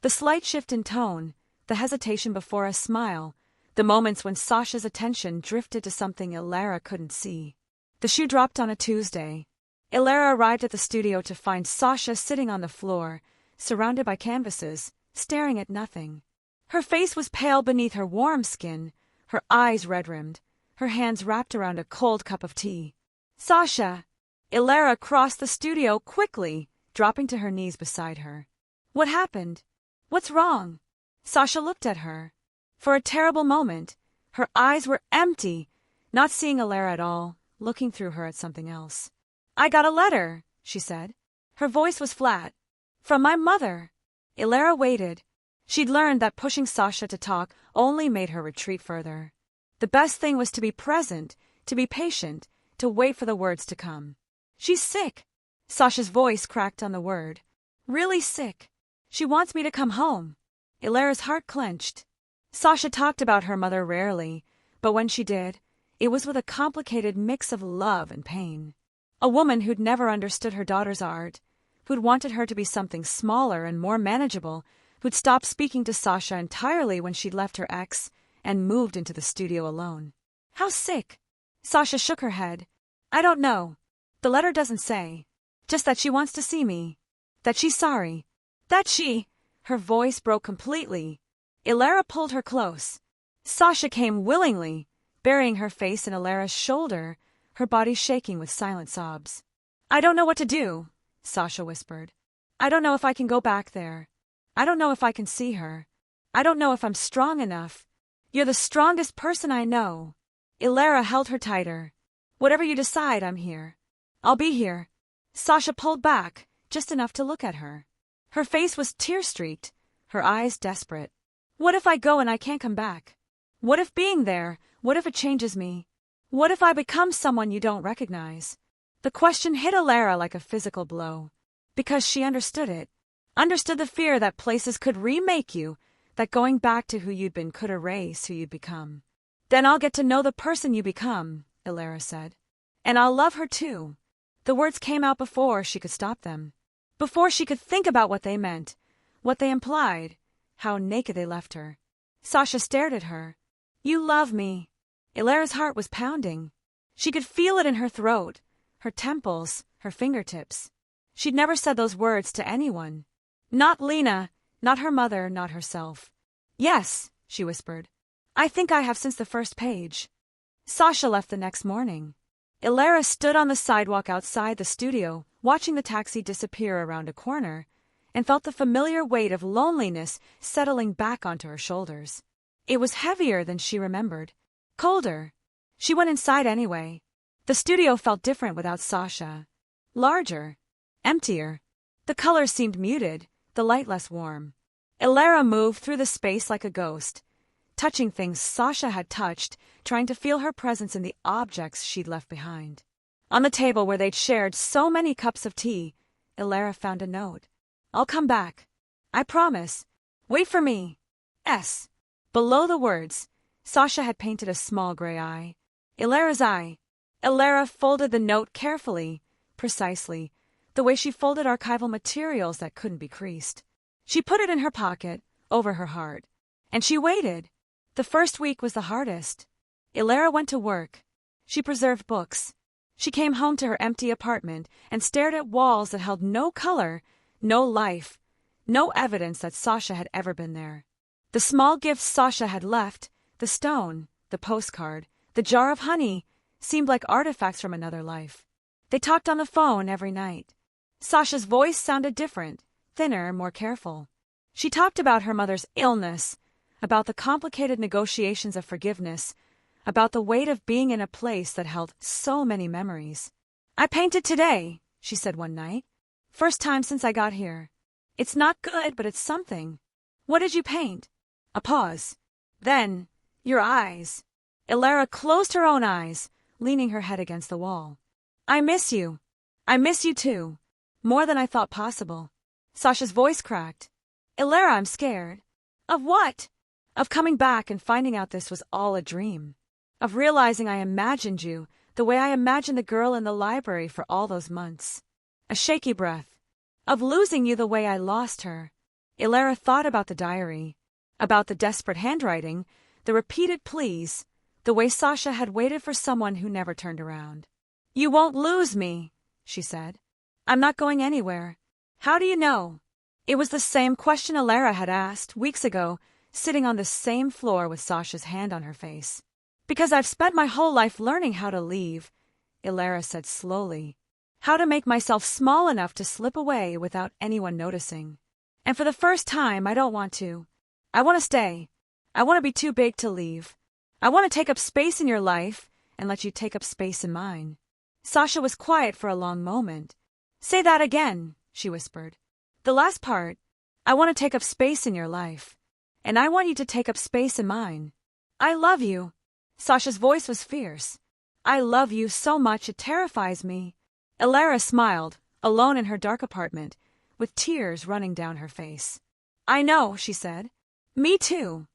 the slight shift in tone, the hesitation before a smile, the moments when Sasha's attention drifted to something Ilara couldn't see. The shoe dropped on a Tuesday. Ilara arrived at the studio to find Sasha sitting on the floor, surrounded by canvases, staring at nothing. Her face was pale beneath her warm skin, her eyes red-rimmed, her hands wrapped around a cold cup of tea. Sasha! Ilara crossed the studio quickly, dropping to her knees beside her. What happened? What's wrong? Sasha looked at her. For a terrible moment, her eyes were empty, not seeing Ilara at all, looking through her at something else. I got a letter, she said. Her voice was flat. From my mother. Ilara waited. She'd learned that pushing Sasha to talk only made her retreat further. The best thing was to be present, to be patient, to wait for the words to come. She's sick. Sasha's voice cracked on the word. Really sick. She wants me to come home. Ilara's heart clenched. Sasha talked about her mother rarely, but when she did, it was with a complicated mix of love and pain. A woman who'd never understood her daughter's art, who'd wanted her to be something smaller and more manageable, who'd stopped speaking to Sasha entirely when she'd left her ex, and moved into the studio alone. How sick! Sasha shook her head. I don't know. The letter doesn't say. Just that she wants to see me. That she's sorry. That she... Her voice broke completely. Elara pulled her close. Sasha came willingly, burying her face in Elara's shoulder, her body shaking with silent sobs. I don't know what to do, Sasha whispered. I don't know if I can go back there. I don't know if I can see her. I don't know if I'm strong enough. You're the strongest person I know. Elara held her tighter. Whatever you decide, I'm here. I'll be here. Sasha pulled back, just enough to look at her. Her face was tear-streaked, her eyes desperate. What if I go and I can't come back? What if being there, what if it changes me? What if I become someone you don't recognize? The question hit Elara like a physical blow. Because she understood it. Understood the fear that places could remake you, that going back to who you'd been could erase who you'd become. Then I'll get to know the person you become, Elara said. And I'll love her too. The words came out before she could stop them. Before she could think about what they meant, what they implied, how naked they left her. Sasha stared at her. You love me. Elara's heart was pounding. She could feel it in her throat, her temples, her fingertips. She'd never said those words to anyone. Not Lena, not her mother, not herself. Yes, she whispered. I think I have since the first page. Sasha left the next morning. Elara stood on the sidewalk outside the studio, watching the taxi disappear around a corner, and felt the familiar weight of loneliness settling back onto her shoulders. It was heavier than she remembered. Colder. She went inside anyway. The studio felt different without Sasha. Larger. Emptier. The colors seemed muted, the light less warm. Elara moved through the space like a ghost, touching things Sasha had touched, trying to feel her presence in the objects she'd left behind. On the table where they'd shared so many cups of tea, Elara found a note. I'll come back. I promise. Wait for me. S. Below the words, Sasha had painted a small gray eye. Elara's eye. Elara folded the note carefully, precisely, the way she folded archival materials that couldn't be creased. She put it in her pocket, over her heart. And she waited. The first week was the hardest. Elara went to work. She preserved books. She came home to her empty apartment and stared at walls that held no color, no life, no evidence that Sasha had ever been there. The small gifts Sasha had left, the stone, the postcard, the jar of honey, seemed like artifacts from another life. They talked on the phone every night. Sasha's voice sounded different, thinner, more careful. She talked about her mother's illness, about the complicated negotiations of forgiveness, about the weight of being in a place that held so many memories. I painted today, she said one night. First time since I got here. It's not good, but it's something. What did you paint? A pause. Then, your eyes. Elara closed her own eyes, leaning her head against the wall. I miss you. I miss you too. More than I thought possible. Sasha's voice cracked. Elara, I'm scared. Of what? Of coming back and finding out this was all a dream. Of realizing I imagined you the way I imagined the girl in the library for all those months. A shaky breath. Of losing you the way I lost her. Elara thought about the diary, about the desperate handwriting, the repeated pleas, the way Sasha had waited for someone who never turned around. You won't lose me, she said. I'm not going anywhere. How do you know? It was the same question Elara had asked weeks ago, sitting on the same floor with Sasha's hand on her face. Because I've spent my whole life learning how to leave, Elara said slowly. How to make myself small enough to slip away without anyone noticing. And for the first time, I don't want to. I want to stay. I want to be too big to leave. I want to take up space in your life and let you take up space in mine. Sasha was quiet for a long moment. Say that again, she whispered. The last part. I want to take up space in your life. And I want you to take up space in mine. I love you. Sasha's voice was fierce. I love you so much it terrifies me. Elara smiled, alone in her dark apartment, with tears running down her face. I know, she said. Me too.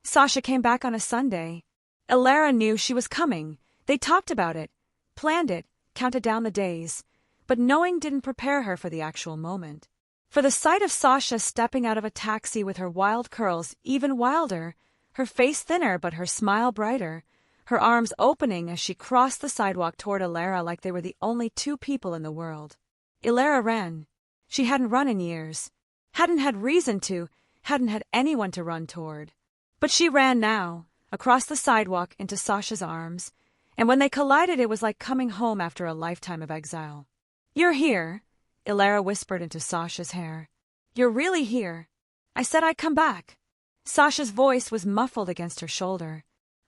Sasha came back on a Sunday. Elara knew she was coming. They talked about it, planned it, counted down the days, but knowing didn't prepare her for the actual moment. For the sight of Sasha stepping out of a taxi with her wild curls even wilder, her face thinner but her smile brighter, her arms opening as she crossed the sidewalk toward Ilara like they were the only two people in the world. Ilara ran. She hadn't run in years. Hadn't had reason to, hadn't had anyone to run toward. But she ran now, across the sidewalk into Sasha's arms, and when they collided it was like coming home after a lifetime of exile. "You're here," Ilara whispered into Sasha's hair. "You're really here. I said I'd come back." Sasha's voice was muffled against her shoulder.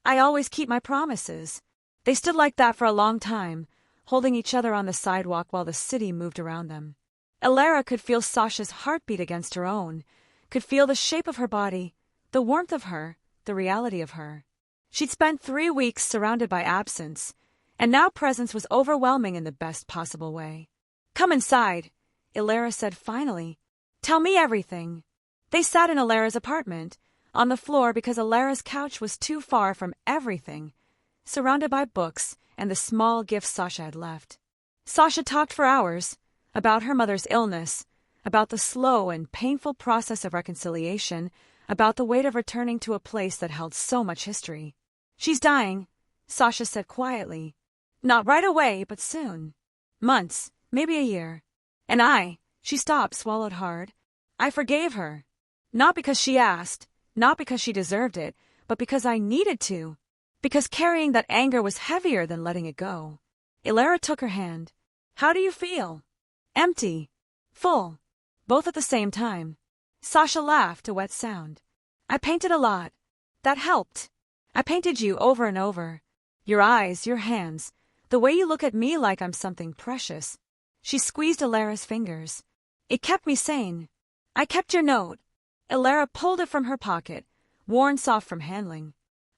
"I always keep my promises." They stood like that for a long time, holding each other on the sidewalk while the city moved around them. Ilara could feel Sasha's heartbeat against her own, could feel the shape of her body, the warmth of her, the reality of her. She'd spent 3 weeks surrounded by absence, and now presence was overwhelming in the best possible way. "Come inside," Ilara said finally. "Tell me everything." They sat in Ilara's apartment, on the floor because Ilara's couch was too far from everything, surrounded by books and the small gifts Sasha had left. Sasha talked for hours, about her mother's illness, about the slow and painful process of reconciliation, about the weight of returning to a place that held so much history. "She's dying," Sasha said quietly. "Not right away, but soon. Months, maybe a year. And she stopped, swallowed hard. "I forgave her. Not because she asked, not because she deserved it, but because I needed to. Because carrying that anger was heavier than letting it go." Ilara took her hand. "How do you feel?" "Empty. Full. Both at the same time." Sasha laughed, a wet sound. "I painted a lot. That helped. I painted you over and over. Your eyes, your hands, the way you look at me like I'm something precious." She squeezed Ilara's fingers. "It kept me sane. I kept your note." Ilara pulled it from her pocket, worn soft from handling.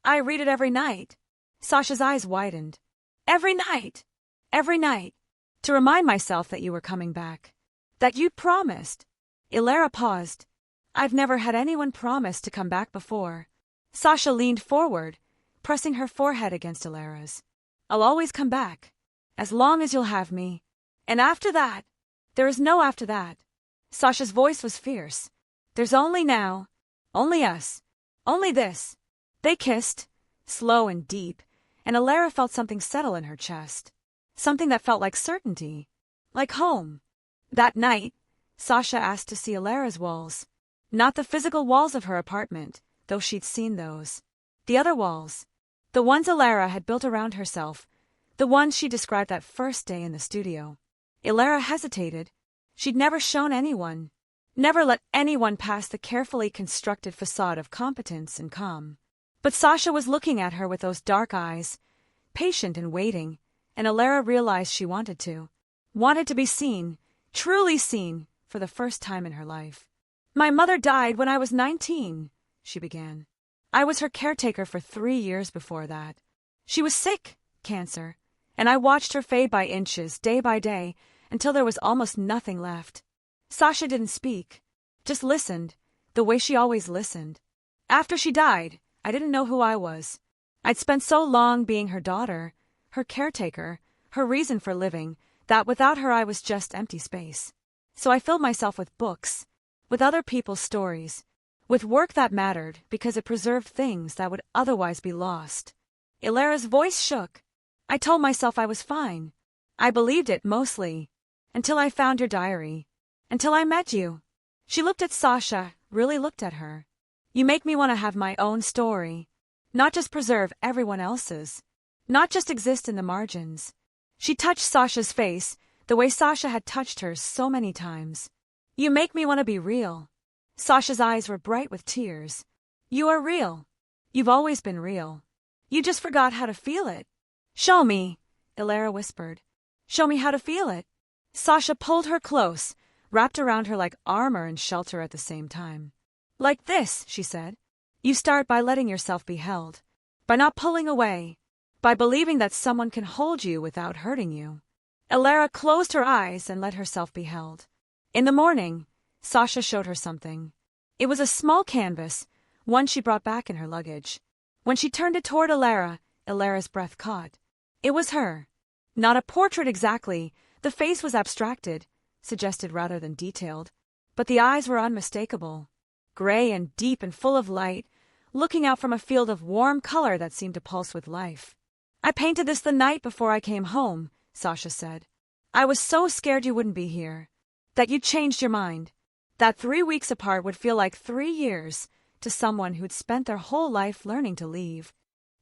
"I read it every night." Sasha's eyes widened. "Every night. Every night. To remind myself that you were coming back. That you'd promised." Ilara paused. "I've never had anyone promise to come back before." Sasha leaned forward, pressing her forehead against Ilara's. "I'll always come back. As long as you'll have me. And after that, there is no after that." Sasha's voice was fierce. "There's only now. Only us. Only this." They kissed, slow and deep, and Ilara felt something settle in her chest. Something that felt like certainty. Like home. That night, Sasha asked to see Ilara's walls. Not the physical walls of her apartment, though she'd seen those. The other walls. The ones Ilara had built around herself. The ones she described that first day in the studio. Ilara hesitated. She'd never shown anyone. Never let anyone pass the carefully constructed facade of competence and calm. But Sasha was looking at her with those dark eyes, patient and waiting, and Ilara realized she wanted to. Wanted to be seen, truly seen, for the first time in her life. "My mother died when I was 19, she began. "I was her caretaker for 3 years before that. She was sick, cancer, and I watched her fade by inches, day by day, until there was almost nothing left." Sasha didn't speak, just listened, the way she always listened. "After she died, I didn't know who I was. I'd spent so long being her daughter, her caretaker, her reason for living, that without her I was just empty space. So I filled myself with books, with other people's stories, with work that mattered because it preserved things that would otherwise be lost." Ilara's voice shook. "I told myself I was fine. I believed it, mostly. Until I found your diary. Until I met you." She looked at Sasha, really looked at her. "You make me want to have my own story. Not just preserve everyone else's. Not just exist in the margins." She touched Sasha's face, the way Sasha had touched hers so many times. "You make me want to be real." Sasha's eyes were bright with tears. "You are real. You've always been real. You just forgot how to feel it." "Show me," Ilara whispered. "Show me how to feel it." Sasha pulled her close, wrapped around her like armor and shelter at the same time. "Like this," she said. "You start by letting yourself be held. By not pulling away. By believing that someone can hold you without hurting you." Ilara closed her eyes and let herself be held. In the morning, Sasha showed her something. It was a small canvas, one she brought back in her luggage. When she turned it toward Ilara, Ilara's breath caught. It was her. Not a portrait exactly. The face was abstracted, suggested rather than detailed, but the eyes were unmistakable. Gray and deep and full of light, looking out from a field of warm color that seemed to pulse with life. "I painted this the night before I came home," Sasha said. "I was so scared you wouldn't be here. That you changed your mind. That 3 weeks apart would feel like 3 years to someone who'd spent their whole life learning to leave."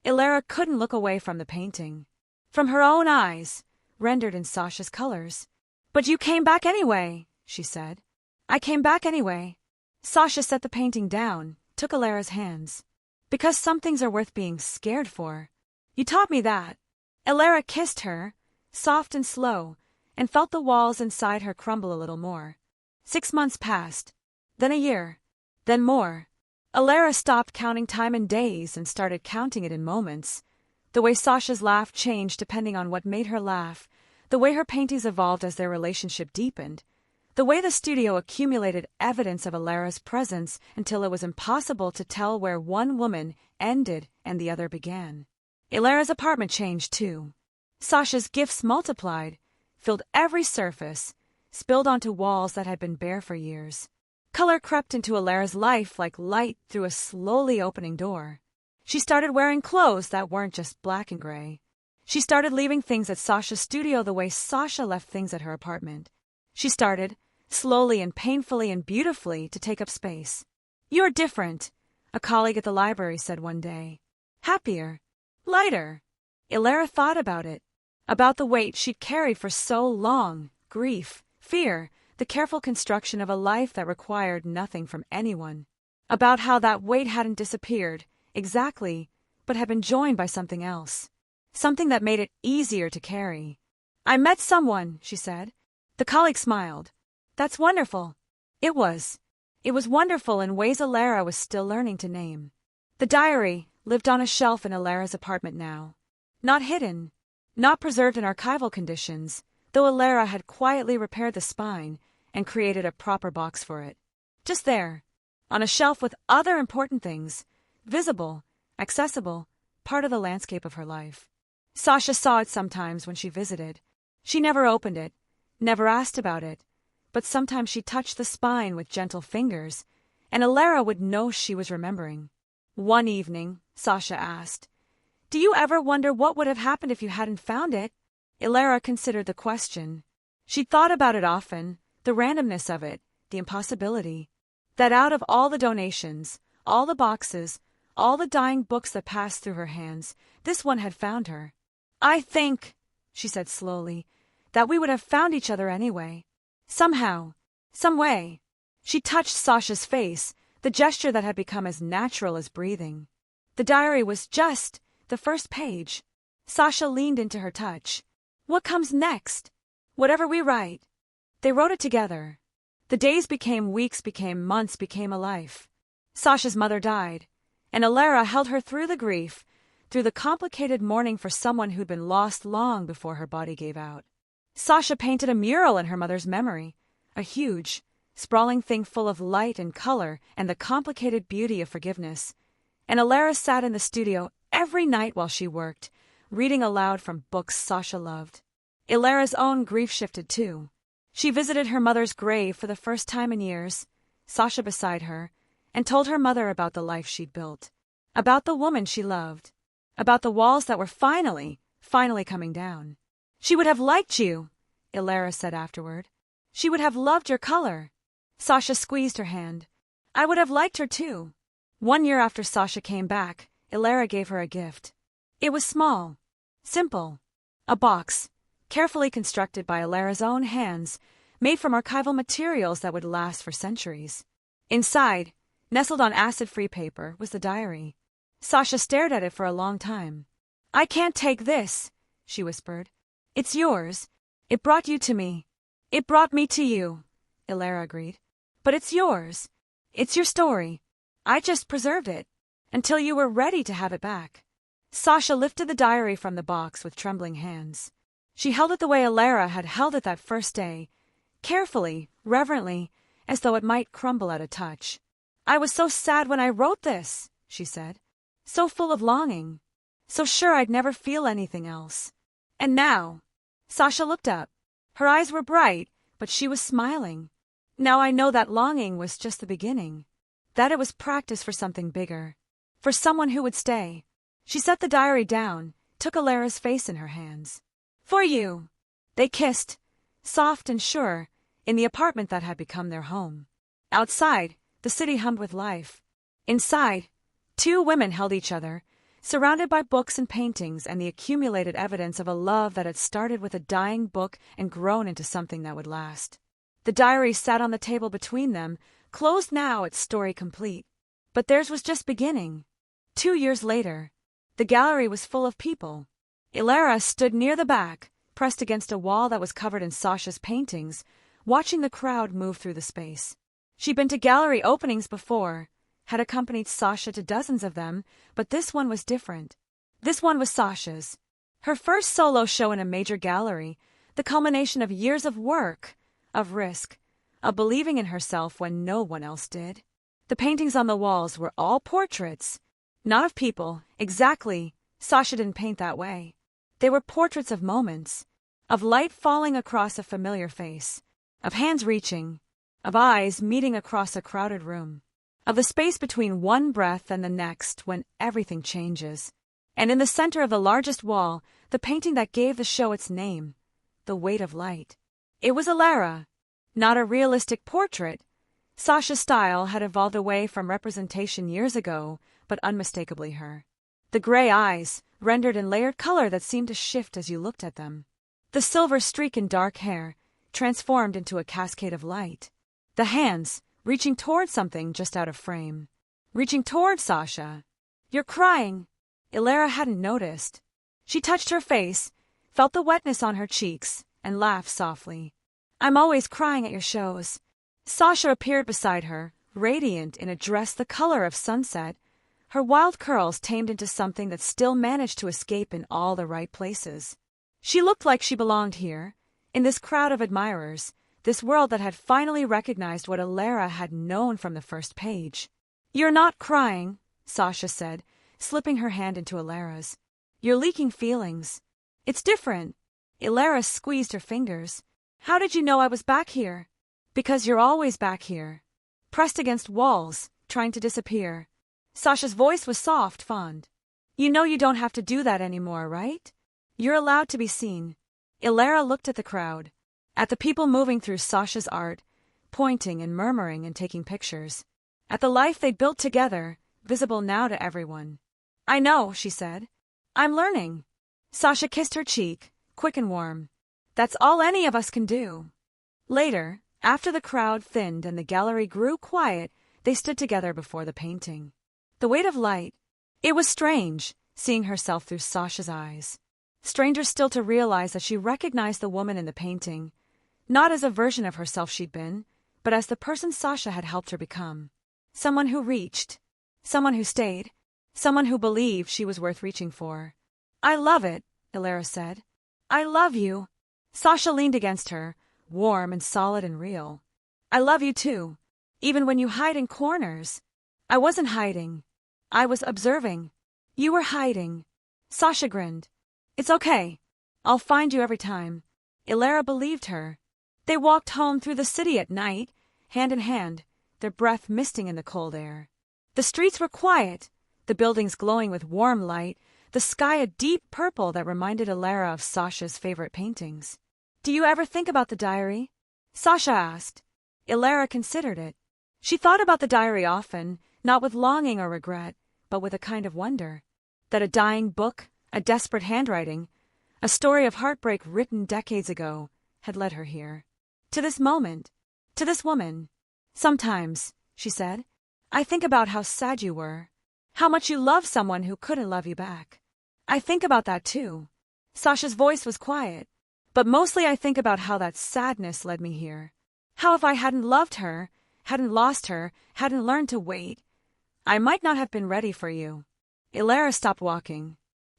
Ilara couldn't look away from the painting. From her own eyes, rendered in Sasha's colors. "But you came back anyway," she said. "I came back anyway." Sasha set the painting down, took Ilara's hands. "Because some things are worth being scared for. You taught me that." Ilara kissed her, soft and slow, and felt the walls inside her crumble a little more. 6 months passed, then a year, then more. Ilara stopped counting time in days and started counting it in moments. The way Sasha's laugh changed depending on what made her laugh, the way her paintings evolved as their relationship deepened, the way the studio accumulated evidence of Ilara's presence until it was impossible to tell where one woman ended and the other began. Ilara's apartment changed too. Sasha's gifts multiplied, filled every surface, spilled onto walls that had been bare for years. Color crept into Ilara's life like light through a slowly opening door. She started wearing clothes that weren't just black and gray. She started leaving things at Sasha's studio the way Sasha left things at her apartment. She started, slowly and painfully and beautifully, to take up space. "You're different," a colleague at the library said one day. "Happier. Lighter." Ilara thought about it. About the weight she'd carried for so long, grief, fear, the careful construction of a life that required nothing from anyone. About how that weight hadn't disappeared, exactly, but had been joined by something else. Something that made it easier to carry. "I met someone," she said. The colleague smiled. "That's wonderful." It was. It was wonderful in ways Ilara was still learning to name. The diary lived on a shelf in Ilara's apartment now. Not hidden, not preserved in archival conditions, though Ilara had quietly repaired the spine and created a proper box for it. Just there, on a shelf with other important things, visible, accessible, part of the landscape of her life. Sasha saw it sometimes when she visited. She never opened it, never asked about it, but sometimes she touched the spine with gentle fingers, and Ilara would know she was remembering. One evening, Sasha asked, "Do you ever wonder what would have happened if you hadn't found it?" Ilara considered the question. She'd thought about it often, the randomness of it, the impossibility. That out of all the donations, all the boxes, all the dying books that passed through her hands, this one had found her. "I think," she said slowly, "that we would have found each other anyway. Somehow, some way." She touched Sasha's face, the gesture that had become as natural as breathing. The diary was just the first page. Sasha leaned into her touch. "What comes next?" "Whatever we write." They wrote it together. The days became weeks, became months, became a life. Sasha's mother died, and Ilara held her through the grief, through the complicated mourning for someone who'd been lost long before her body gave out. Sasha painted a mural in her mother's memory, a huge, sprawling thing full of light and color and the complicated beauty of forgiveness. And Ilara sat in the studio every night while she worked, reading aloud from books Sasha loved. Ilara's own grief shifted too. She visited her mother's grave for the first time in years, Sasha beside her, and told her mother about the life she'd built, about the woman she loved, about the walls that were finally coming down. "She would have liked you," Ilara said afterward. "She would have loved your color." Sasha squeezed her hand. "I would have liked her too." 1 year after Sasha came back, Ilara gave her a gift. It was small, simple, a box, carefully constructed by Ilara's own hands, made from archival materials that would last for centuries. Inside, nestled on acid-free paper, was the diary. Sasha stared at it for a long time. "I can't take this," she whispered. "It's yours. It brought you to me." "It brought me to you," Ilara agreed. "But it's yours. It's your story. I just preserved it until you were ready to have it back." Sasha lifted the diary from the box with trembling hands. She held it the way Ilara had held it that first day, carefully, reverently, as though it might crumble at a touch. "I was so sad when I wrote this," she said. "So full of longing. So sure I'd never feel anything else. And now," Sasha looked up. Her eyes were bright, but she was smiling. "Now I know that longing was just the beginning. That it was practice for something bigger. For someone who would stay. She set the diary down, took Alara's face in her hands. For you. They kissed, soft and sure, in the apartment that had become their home. Outside, the city hummed with life. Inside, two women held each other, surrounded by books and paintings and the accumulated evidence of a love that had started with a dying book and grown into something that would last. The diary sat on the table between them, closed now, its story complete. But theirs was just beginning. 2 years later, the gallery was full of people. Alara stood near the back, pressed against a wall that was covered in Sasha's paintings, watching the crowd move through the space. She'd been to gallery openings before, had accompanied Sasha to dozens of them, but this one was different. This one was Sasha's. Her first solo show in a major gallery, the culmination of years of work, of risk, of believing in herself when no one else did. The paintings on the walls were all portraits. Not of people, exactly. Sasha didn't paint that way. They were portraits of moments, of light falling across a familiar face, of hands reaching, of eyes meeting across a crowded room, of the space between one breath and the next when everything changes. And in the center of the largest wall, the painting that gave the show its name, The Weight of Light. It was Alara, not a realistic portrait. Sasha's style had evolved away from representation years ago, but unmistakably her. The gray eyes, rendered in layered color that seemed to shift as you looked at them. The silver streak in dark hair, transformed into a cascade of light. The hands, reaching toward something just out of frame. Reaching toward Sasha. You're crying. Alara hadn't noticed. She touched her face, felt the wetness on her cheeks, and laughed softly. I'm always crying at your shows. Sasha appeared beside her, radiant in a dress the color of sunset, her wild curls tamed into something that still managed to escape in all the right places. She looked like she belonged here, in this crowd of admirers, this world that had finally recognized what Alara had known from the first page. You're not crying, Sasha said, slipping her hand into Alara's. You're leaking feelings. It's different. Alara squeezed her fingers. How did you know I was back here? Because you're always back here. Pressed against walls, trying to disappear. Sasha's voice was soft, fond. You know you don't have to do that anymore, right? You're allowed to be seen. Alara looked at the crowd, at the people moving through Sasha's art, pointing and murmuring and taking pictures, at the life they'd built together, visible now to everyone. I know, she said. I'm learning. Sasha kissed her cheek, quick and warm. That's all any of us can do. Later, after the crowd thinned and the gallery grew quiet, they stood together before the painting. The Weight of Light. It was strange, seeing herself through Sasha's eyes. Stranger still to realize that she recognized the woman in the painting, not as a version of herself she'd been, but as the person Sasha had helped her become. Someone who reached. Someone who stayed. Someone who believed she was worth reaching for. I love it, Alara said. I love you. Sasha leaned against her, warm and solid and real. I love you too, even when you hide in corners. I wasn't hiding. I was observing. You were hiding. Sasha grinned. It's okay. I'll find you every time. Alara believed her. They walked home through the city at night, hand in hand, their breath misting in the cold air. The streets were quiet, the buildings glowing with warm light, the sky a deep purple that reminded Alara of Sasha's favorite paintings. Do you ever think about the diary? Sasha asked. Alara considered it. She thought about the diary often, not with longing or regret, but with a kind of wonder. That a dying book, a desperate handwriting, a story of heartbreak written decades ago, had led her here. To this moment, to this woman. Sometimes, she said, I think about how sad you were, how much you loved someone who couldn't love you back. I think about that too. Sasha's voice was quiet, but mostly I think about how that sadness led me here. How if I hadn't loved her, hadn't lost her, hadn't learned to wait, I might not have been ready for you. Alara stopped walking,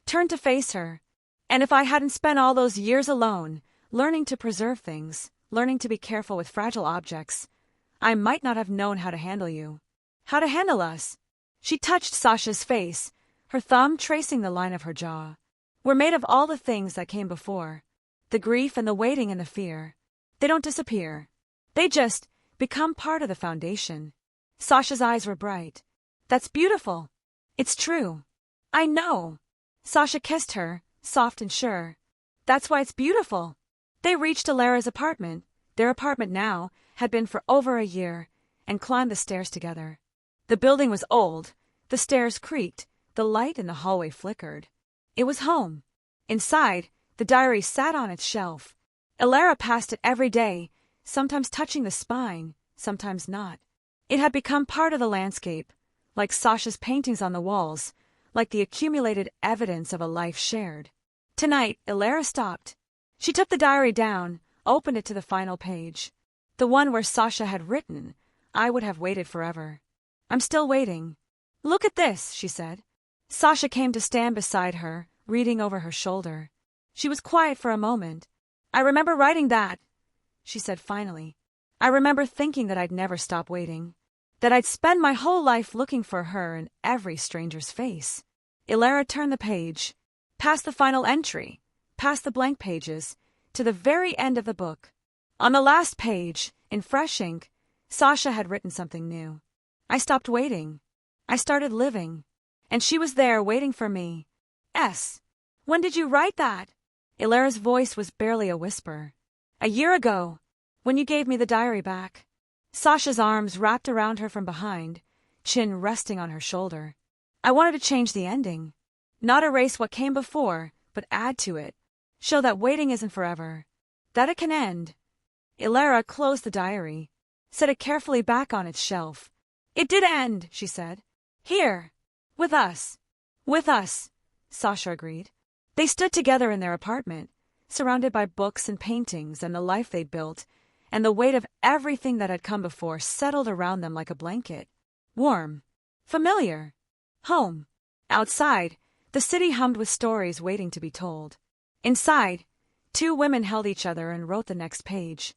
turned to face her. And if I hadn't spent all those years alone, learning to preserve things, learning to be careful with fragile objects, I might not have known how to handle you. How to handle us. She touched Sasha's face, her thumb tracing the line of her jaw. We're made of all the things that came before. The grief and the waiting and the fear. They don't disappear. They just become part of the foundation. Sasha's eyes were bright. That's beautiful. It's true. I know. Sasha kissed her, soft and sure. That's why it's beautiful. They reached Alara's apartment. Their apartment now had been for over a year, and climbed the stairs together. The building was old, the stairs creaked, the light in the hallway flickered. It was home. Inside, the diary sat on its shelf. Alara passed it every day, sometimes touching the spine, sometimes not. It had become part of the landscape, like Sasha's paintings on the walls, like the accumulated evidence of a life shared. Tonight, Alara stopped. She took the diary down, opened it to the final page. The one where Sasha had written, "I would have waited forever. I'm still waiting." "Look at this," she said. Sasha came to stand beside her, reading over her shoulder. She was quiet for a moment. "I remember writing that," she said finally. "I remember thinking that I'd never stop waiting, that I'd spend my whole life looking for her in every stranger's face." Alara turned the page, past the final entry, past the blank pages, to the very end of the book. On the last page, in fresh ink, Sasha had written something new. "I stopped waiting. I started living. And she was there waiting for me. When did you write that?" Alara's voice was barely a whisper. "A year ago, when you gave me the diary back." Sasha's arms wrapped around her from behind, chin resting on her shoulder. "I wanted to change the ending. Not erase what came before, but add to it. Show that waiting isn't forever. That it can end." Alara closed the diary, set it carefully back on its shelf. "It did end," she said. "Here. With us." "With us," Sasha agreed. They stood together in their apartment, surrounded by books and paintings and the life they'd built, and the weight of everything that had come before settled around them like a blanket. Warm. Familiar. Home. Outside, the city hummed with stories waiting to be told. Inside, two women held each other and wrote the next page.